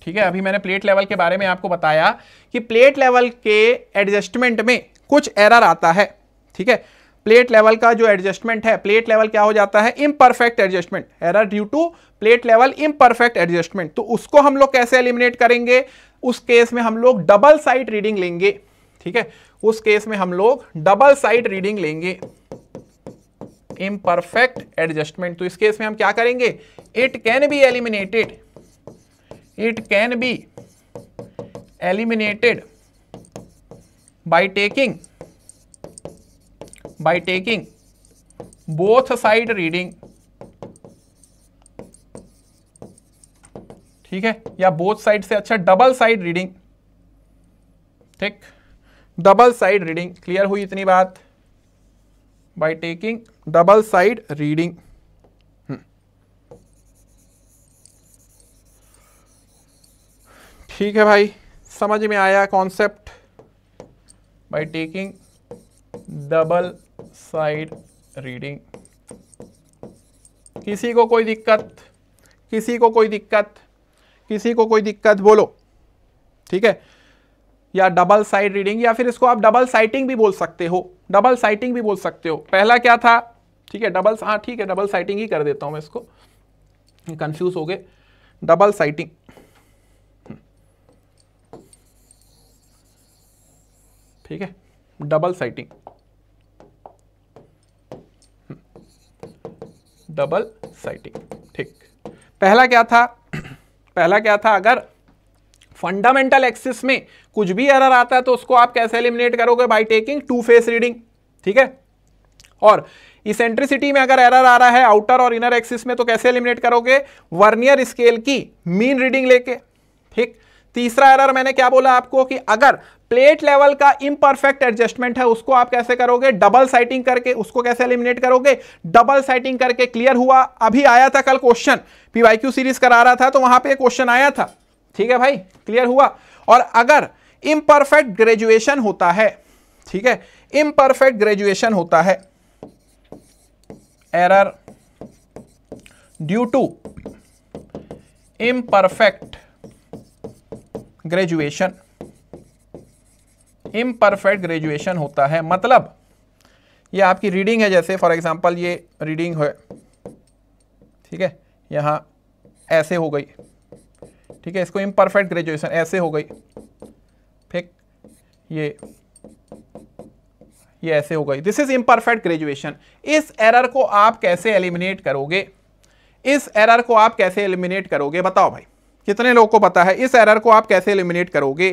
ठीक है। अभी मैंने प्लेट लेवल के बारे में आपको बताया कि प्लेट लेवल के एडजस्टमेंट में कुछ एरर आता है, ठीक है। प्लेट लेवल का जो एडजस्टमेंट है, प्लेट लेवल क्या हो जाता है, imperfect adjustment, error due to plate level imperfect adjustment. तो उसको हम लोग कैसे एलिमिनेट करेंगे, उस केस में हम लोग डबल साइड रीडिंग लेंगे, ठीक है। उस केस में हम लोग डबल साइड रीडिंग लेंगे, इम्परफेक्ट एडजस्टमेंट। तो इस केस में हम क्या करेंगे, it can be eliminated, it can be eliminated by taking both side reading, ठीक है, या both side से अच्छा डबल साइड रीडिंग, ठीक, डबल साइड रीडिंग। क्लियर हुई इतनी बात, by taking double side reading. ठीक है भाई, समझ में आया concept, by taking double side reading. किसी को कोई दिक्कत, किसी को कोई दिक्कत, किसी को कोई दिक्कत बोलो, ठीक है। या डबल साइड रीडिंग, या फिर इसको आप डबल साइटिंग भी बोल सकते हो, डबल साइटिंग भी बोल सकते हो। पहला क्या था, ठीक है, डबल, हाँ ठीक है, डबल साइटिंग ही कर देता हूं मैं इसको, कंफ्यूज हो गए, डबल साइटिंग, ठीक है, डबल साइटिंग, डबल साइटिंग, ठीक। पहला क्या था, पहला क्या था, अगर फंडामेंटल एक्सिस में कुछ भी एरर आता है तो उसको आप कैसे एलिमिनेट करोगे, by taking two face reading, ठीक है। और इसेंट्रिसिटी में अगर एरर आ रहा है आउटर और इनर एक्सिस में तो कैसे एलिमिनेट करोगे, वर्नियर स्केल की मीन रीडिंग लेके, ठीक। तीसरा एरर मैंने क्या बोला आपको कि अगर प्लेट लेवल का इम्परफेक्ट एडजस्टमेंट है उसको आप कैसे करोगे, डबल साइटिंग करके। उसको कैसे एलिमिनेट करोगे, डबल साइटिंग करके। क्लियर हुआ। अभी आया था कल क्वेश्चन, पीवाईक्यू सीरीज करा रहा था तो वहां पे क्वेश्चन आया था, ठीक है भाई, क्लियर हुआ। और अगर इम्परफेक्ट ग्रेजुएशन होता है, ठीक है, इम्परफेक्ट ग्रेजुएशन होता है, error due to imperfect graduation, imperfect graduation होता है, मतलब ये आपकी रीडिंग है, जैसे फॉर एग्जांपल ये रीडिंग है, ठीक है, यहां ऐसे हो गई, ठीक है, इसको इम्परफेक्ट ग्रेजुएशन ऐसे हो गई, ठीक, ये ऐसे हो गई, दिस इज इम्परफेक्ट ग्रेजुएशन। इस एरर को आप कैसे एलिमिनेट करोगे, इस एरर को आप कैसे एलिमिनेट करोगे, बताओ भाई, कितने लोगों को पता है इस एरर को आप कैसे एलिमिनेट करोगे,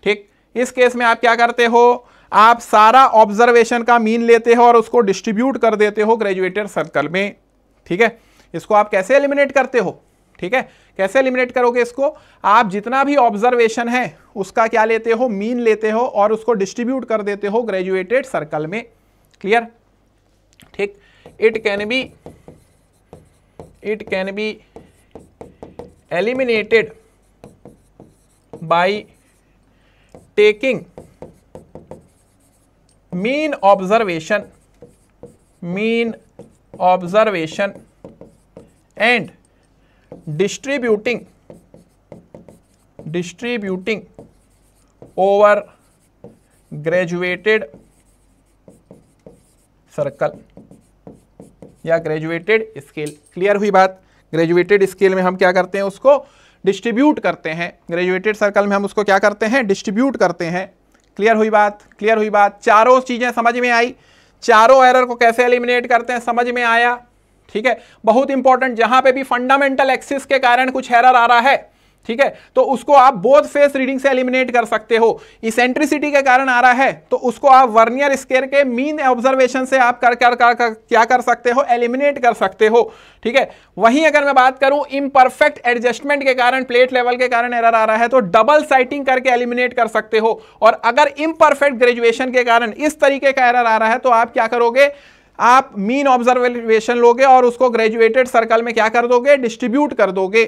ठीक। इस केस में आप क्या करते हो, आप सारा ऑब्जर्वेशन का मीन लेते हो और उसको डिस्ट्रीब्यूट कर देते हो ग्रेजुएटेड सर्कल में, ठीक है। इसको आप कैसे एलिमिनेट करते हो, ठीक है, कैसे एलिमिनेट करोगे इसको, आप जितना भी ऑब्जर्वेशन है उसका क्या लेते हो, मीन लेते हो और उसको डिस्ट्रीब्यूट कर देते हो ग्रेजुएटेड सर्कल में। क्लियर, ठीक। It can be eliminated by taking mean observation and distributing over graduated circle या ग्रेजुएटेड स्केल। क्लियर हुई बात। ग्रेजुएटेड स्केल में हम क्या करते हैं, उसको डिस्ट्रीब्यूट करते हैं, ग्रेजुएटेड सर्कल में हम उसको क्या करते हैं, डिस्ट्रीब्यूट करते हैं। क्लियर हुई बात, क्लियर हुई बात। चारों चीजें समझ में आई, चारों एरर को कैसे एलिमिनेट करते हैं समझ में आया, ठीक है। बहुत इंपॉर्टेंट, जहां पे भी फंडामेंटल एक्सिस के कारण कुछ एरर आ रहा है, ठीक है, तो उसको आप बोथ फेस रीडिंग से एलिमिनेट कर सकते हो। इसेंट्रिसिटी के कारण आ रहा है तो उसको आप वर्नियर स्केल के मीन ऑब्जर्वेशन से आप क्या कर सकते हो, एलिमिनेट कर सकते हो। ठीक है, वहीं अगर मैं बात करूं इम्परफेक्ट एडजस्टमेंट के कारण, प्लेट लेवल के कारण एरर आ रहा है तो डबल साइटिंग करके एलिमिनेट कर सकते हो। और अगर इम्परफेक्ट ग्रेजुएशन के कारण इस तरीके का एरर आ रहा है तो आप क्या करोगे, आप मीन ऑब्जर्वेशन लोगे और उसको ग्रेजुएटेड सर्कल में क्या कर दोगे, डिस्ट्रीब्यूट कर दोगे।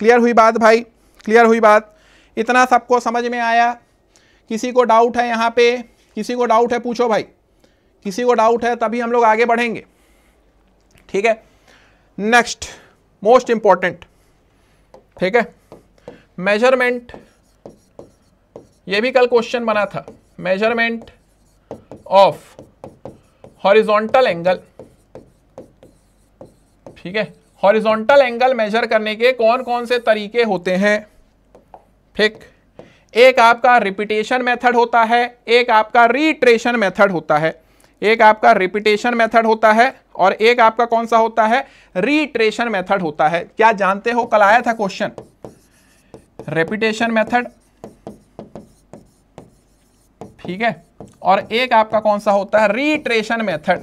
क्लियर हुई बात भाई, क्लियर हुई बात? इतना सबको समझ में आया? किसी को डाउट है यहाँ पे? किसी को डाउट है पूछो भाई, किसी को डाउट है तभी हम लोग आगे बढ़ेंगे। ठीक है, नेक्स्ट मोस्ट इंपॉर्टेंट, ठीक है, मेजरमेंट। ये भी कल क्वेश्चन बना था, मेजरमेंट ऑफ हॉरिजॉन्टल एंगल। ठीक है, हॉरिजॉन्टल एंगल मेजर करने के कौन कौन से तरीके होते हैं? ठीक, एक आपका रिपीटेशन मेथड होता है, एक आपका रीट्रेशन मेथड होता है, एक आपका रिपीटेशन मेथड होता है और एक आपका कौन सा होता है, रीट्रेशन मेथड होता है। क्या जानते हो, कल आया था क्वेश्चन, रिपीटेशन मेथड, ठीक है, और एक आपका कौन सा होता है, रीट्रेशन मेथड।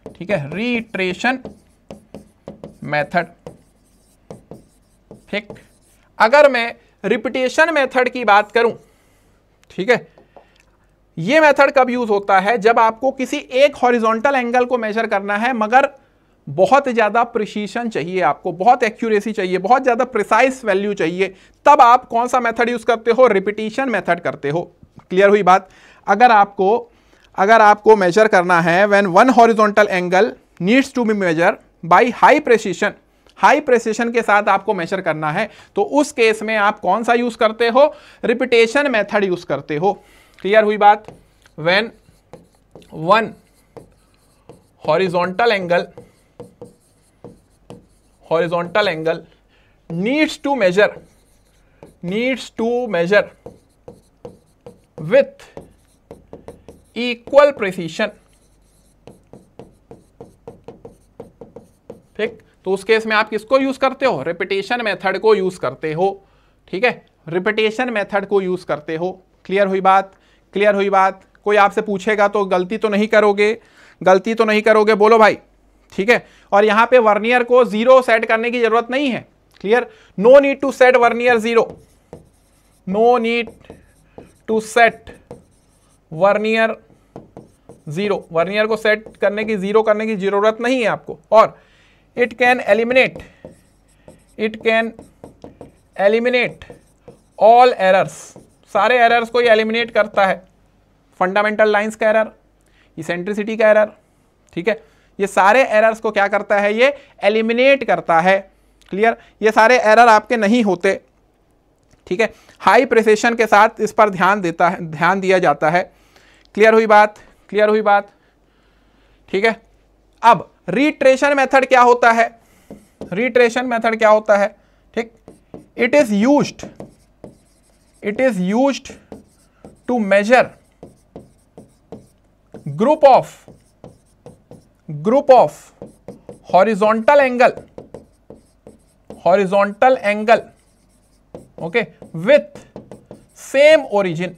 ठीक है, रीट्रेशन मेथड। ठीक, अगर मैं रिपीटेशन मेथड की बात करूं, ठीक है, यह मेथड कब यूज होता है, जब आपको किसी एक हॉरिजॉन्टल एंगल को मेजर करना है मगर बहुत ज्यादा प्रिसीशन चाहिए, आपको बहुत एक्यूरेसी चाहिए, बहुत ज्यादा प्रिसाइज वैल्यू चाहिए, तब आप कौन सा मेथड यूज करते हो, रिपीटेशन मेथड करते हो। क्लियर हुई बात? अगर आपको मेजर करना है when one horizontal angle needs to be measure by high precision के साथ आपको मेजर करना है तो उस केस में आप कौन सा यूज करते हो, रिपीटेशन मेथड यूज करते हो। क्लियर हुई बात? When one horizontal angle needs to measure with equal precision. ठीक, तो उस केस में आप किसको यूज करते हो, रिपीटेशन मेथड को यूज करते हो। ठीक है, रिपीटेशन मेथड को यूज करते हो। क्लियर हुई बात? क्लियर हुई बात? कोई आपसे पूछेगा तो गलती तो नहीं करोगे, बोलो भाई। ठीक है, और यहां पे वर्नियर को 0 सेट करने की जरूरत नहीं है। Clear, no need to set vernier 0, no need to set vernier 0, vernier को सेट करने की 0 करने की जरूरत नहीं है आपको। और it can eliminate all errors, सारे एरर्स को ये एलिमिनेट करता है। फंडामेंटल लाइंस का एरर, इसेंट्रिसिटी का एरर, ठीक है, ये सारे एरर्स को क्या करता है, ये एलिमिनेट करता है। क्लियर, ये सारे एरर आपके नहीं होते। ठीक है, हाई प्रिसिशन के साथ इस पर ध्यान दिया जाता है। क्लियर हुई बात? क्लियर हुई बात? ठीक है, अब रीट्रेशन मेथड क्या होता है, रीट्रेशन मेथड क्या होता है? ठीक, it is used to measure group of horizontal angle okay with same origin.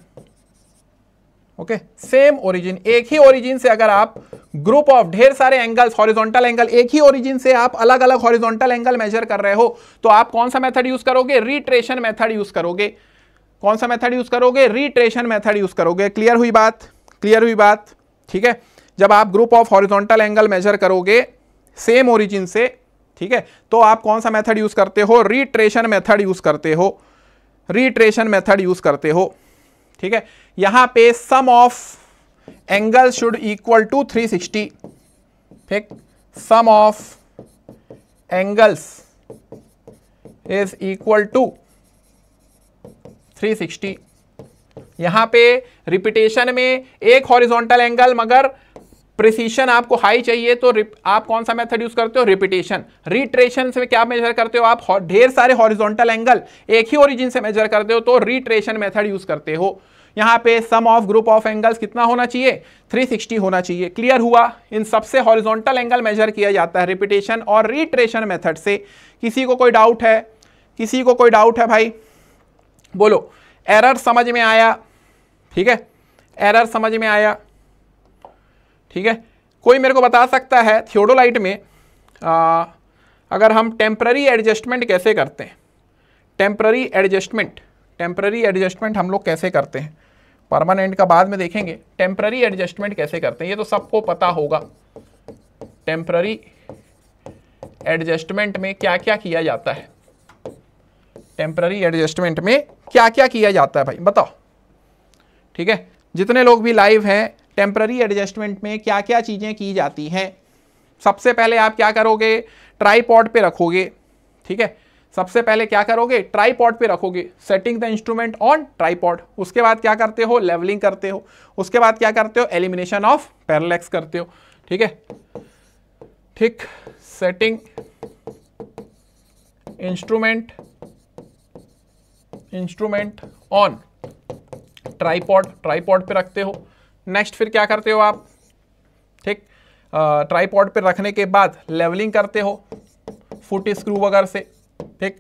Okay, same origin, एक ही ओरिजिन से अगर आप ग्रुप ऑफ ढेर सारे एंगल्स, हॉरिजॉन्टल एंगल, एक ही ओरिजिन से आप अलग अलग हॉरिजॉन्टल एंगल मेजर कर रहे हो तो आप कौन सा मेथड यूज करोगे, रीट्रेशन मेथड यूज करोगे। कौन सा मेथड यूज करोगे, रीट्रेशन मेथड यूज करोगे। क्लियर हुई बात? क्लियर हुई बात? ठीक है, जब आप group of horizontal angle measure करोगे सेम ओरिजिन से, ठीक है, तो आप कौन सा मेथड यूज करते हो, रीट्रेशन मेथड यूज करते हो, रीट्रेशन मेथड यूज करते हो। ठीक है, यहां पे sum of angle should equal to 360। ठीक, sum of angles is equal to 360। यहां पे रिपीटेशन में एक हॉरिजॉन्टल एंगल मगर प्रिसीशन आपको हाई चाहिए तो आप कौन सा मेथड यूज करते हो, रिपीटेशन। रीट्रेशन से क्या मेजर करते हो आप, ढेर सारे हॉरिजॉन्टल एंगल एक ही ओरिजिन से मेजर करते हो तो रीट्रेशन मेथड यूज करते हो। यहां पे sum of group of angles कितना होना चाहिए, 360 होना चाहिए। क्लियर हुआ? इन सबसे हॉरिजॉन्टल एंगल मेजर किया जाता है रिपीटेशन और रीट्रेशन मेथड से। किसी को कोई डाउट है? किसी को कोई डाउट है भाई? बोलो। एरर समझ में आया? ठीक है, एरर समझ में आया? ठीक है, कोई मेरे को बता सकता है थियोडोलाइट में अगर हम टेम्पररी एडजस्टमेंट कैसे करते हैं? टेम्पररी एडजस्टमेंट हम लोग कैसे करते हैं? परमानेंट का बाद में देखेंगे, टेम्पररी एडजस्टमेंट कैसे करते हैं ये तो सबको पता होगा। टेम्पररी एडजस्टमेंट में क्या क्या किया जाता है? टेम्पररी एडजस्टमेंट में क्या क्या किया जाता है भाई बताओ? ठीक है, जितने लोग भी लाइव हैं, टेम्पररी एडजस्टमेंट में क्या क्या चीजें की जाती हैं? सबसे पहले आप क्या करोगे? ट्राइपॉड पे रखोगे। ठीक है, सबसे पहले क्या करोगे? ट्राइपॉड पे रखोगे, setting the instrument on tripod. उसके बाद क्या करते हो? लेवलिंग करते हो। उसके बाद क्या करते हो? एलिमिनेशन ऑफ पैरेलैक्स करते हो। ठीक है, ठीक, सेटिंग इंस्ट्रूमेंट ऑन ट्राइपॉड पे रखते हो। नेक्स्ट फिर क्या करते हो आप? ठीक, ट्राइपॉड पे रखने के बाद लेवलिंग करते हो फुट स्क्रू वगैरह से। ठीक,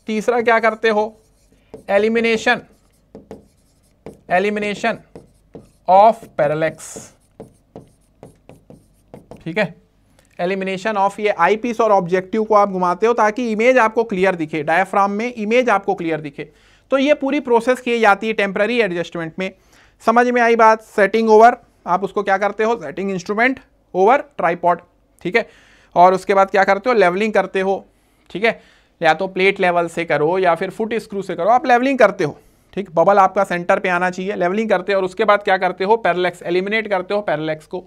तीसरा क्या करते हो? Elimination of parallax. ठीक है, एलिमिनेशन ऑफ, ये आई पीस और ऑब्जेक्टिव को आप घुमाते हो ताकि इमेज आपको क्लियर दिखे, डायफ्राम में इमेज आपको क्लियर दिखे। तो ये पूरी प्रोसेस की जाती है टेम्पररी एडजस्टमेंट में। समझ में आई बात? सेटिंग ओवर, आप उसको क्या करते हो? Setting instrument over tripod. ठीक है, और उसके बाद क्या करते हो? लेवलिंग करते हो। ठीक है, या तो प्लेट लेवल से करो या फिर फुट स्क्रू से करो, आप लेवलिंग करते हो। ठीक, बबल आपका सेंटर पे आना चाहिए, लेवलिंग करते हो। और उसके बाद क्या करते हो? पैरेलैक्स, एलिमिनेट करते हो पैरेलैक्स को।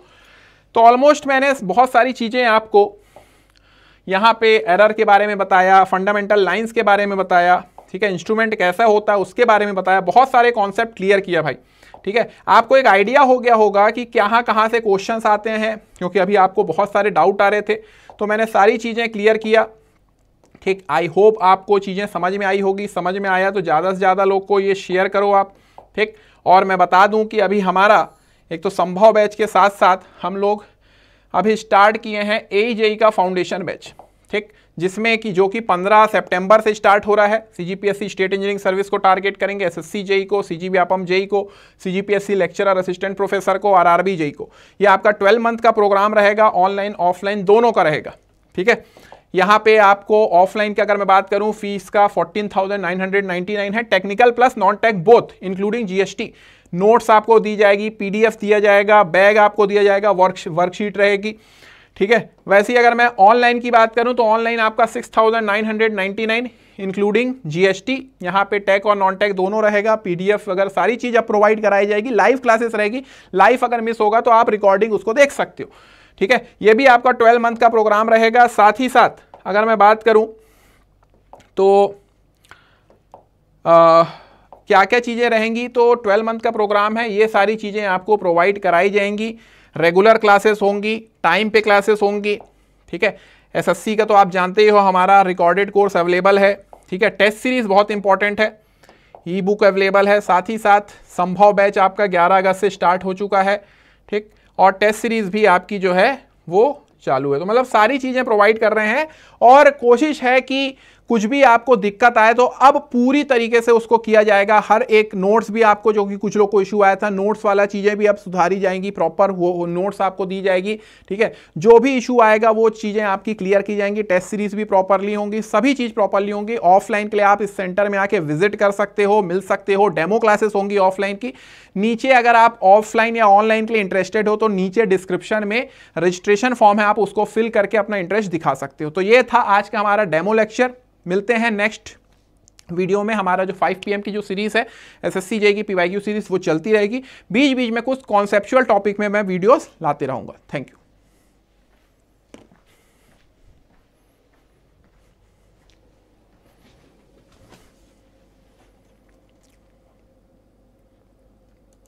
तो ऑलमोस्ट मैंने बहुत सारी चीजें आपको यहाँ पे एरर के बारे में बताया, फंडामेंटल लाइंस के बारे में बताया। ठीक है, इंस्ट्रूमेंट कैसा होता है उसके बारे में बताया, बहुत सारे कॉन्सेप्ट क्लियर किया भाई। ठीक है, आपको एक आइडिया हो गया होगा कि कहाँ से क्वेश्चंस आते हैं, क्योंकि अभी आपको बहुत सारे डाउट आ रहे थे, तो मैंने सारी चीज़ें क्लियर किया। ठीक, आई होप आपको चीज़ें समझ में आई होगी। समझ में आया तो ज़्यादा से ज़्यादा लोग को ये शेयर करो आप। ठीक, और मैं बता दूं कि अभी हमारा एक तो संभव बैच के साथ साथ हम लोग अभी स्टार्ट किए हैं AEJE का फाउंडेशन बैच। ठीक, जिसमें कि जो कि 15 सितंबर से स्टार्ट हो रहा है। CGPSC स्टेट इंजीनियरिंग सर्विस को टारगेट करेंगे, SSC JEE को, CG व्यापम JEE को, CGPSC लेक्चरर असिस्टेंट प्रोफेसर को, RRB JEE को। ये आपका 12 मंथ का प्रोग्राम रहेगा, ऑनलाइन ऑफलाइन दोनों का रहेगा। ठीक है, यहाँ पे आपको ऑफलाइन की अगर मैं बात करूँ फीस का 14,999 है, technical plus non tech both including GST। Notes आपको दी जाएगी, PDF दिया जाएगा, बैग आपको दिया जाएगा, वर्कशीट रहेगी। ठीक है, वैसे ही अगर मैं ऑनलाइन की बात करूं तो ऑनलाइन आपका 6,999 इंक्लूडिंग GST। यहाँ पे टेक और नॉन टेक दोनों रहेगा, PDF वगैरह सारी चीज़ अब प्रोवाइड कराई जाएगी। लाइव क्लासेस रहेगी, लाइव अगर मिस होगा तो आप रिकॉर्डिंग उसको देख सकते हो। ठीक है, ये भी आपका 12 मंथ का प्रोग्राम रहेगा। साथ ही साथ अगर मैं बात करूं तो क्या क्या चीज़ें रहेंगी, तो 12 मंथ का प्रोग्राम है, ये सारी चीज़ें आपको प्रोवाइड कराई जाएंगी। रेगुलर क्लासेस होंगी, टाइम पे क्लासेस होंगी। ठीक है, SSC का तो आप जानते ही हो हमारा रिकॉर्डेड कोर्स अवेलेबल है। ठीक है, टेस्ट सीरीज बहुत इंपॉर्टेंट है, ई बुक अवेलेबल है। साथ ही साथ संभव बैच आपका 11 अगस्त से स्टार्ट हो चुका है। ठीक, और टेस्ट सीरीज भी आपकी जो है वो चालू है। तो मतलब सारी चीज़ें प्रोवाइड कर रहे हैं और कोशिश है कि कुछ भी आपको दिक्कत आए तो अब पूरी तरीके से उसको किया जाएगा। हर एक नोट्स भी आपको, जो कि कुछ लोग को इशू आया था, नोट्स वाला चीज़ें भी अब सुधारी जाएंगी, प्रॉपर वो नोट्स आपको दी जाएगी। ठीक है, जो भी इशू आएगा वो चीज़ें आपकी क्लियर की जाएंगी। टेस्ट सीरीज भी प्रॉपरली होंगी, सभी चीज़ प्रॉपरली होंगी। ऑफलाइन के लिए आप इस सेंटर में आके विजिट कर सकते हो, मिल सकते हो। डेमो क्लासेस होंगी ऑफलाइन की। नीचे अगर आप ऑफलाइन या ऑनलाइन के लिए इंटरेस्टेड हो तो नीचे डिस्क्रिप्शन में रजिस्ट्रेशन फॉर्म है, आप उसको फिल करके अपना इंटरेस्ट दिखा सकते हो। तो ये था आज का हमारा डेमो लेक्चर। मिलते हैं नेक्स्ट वीडियो में। हमारा जो 5 PM की जो सीरीज है SSC JEE की PYQ सीरीज वो चलती रहेगी। बीच बीच में कुछ कॉन्सेप्चुअल टॉपिक में मैं वीडियोस लाते रहूंगा। Thank you.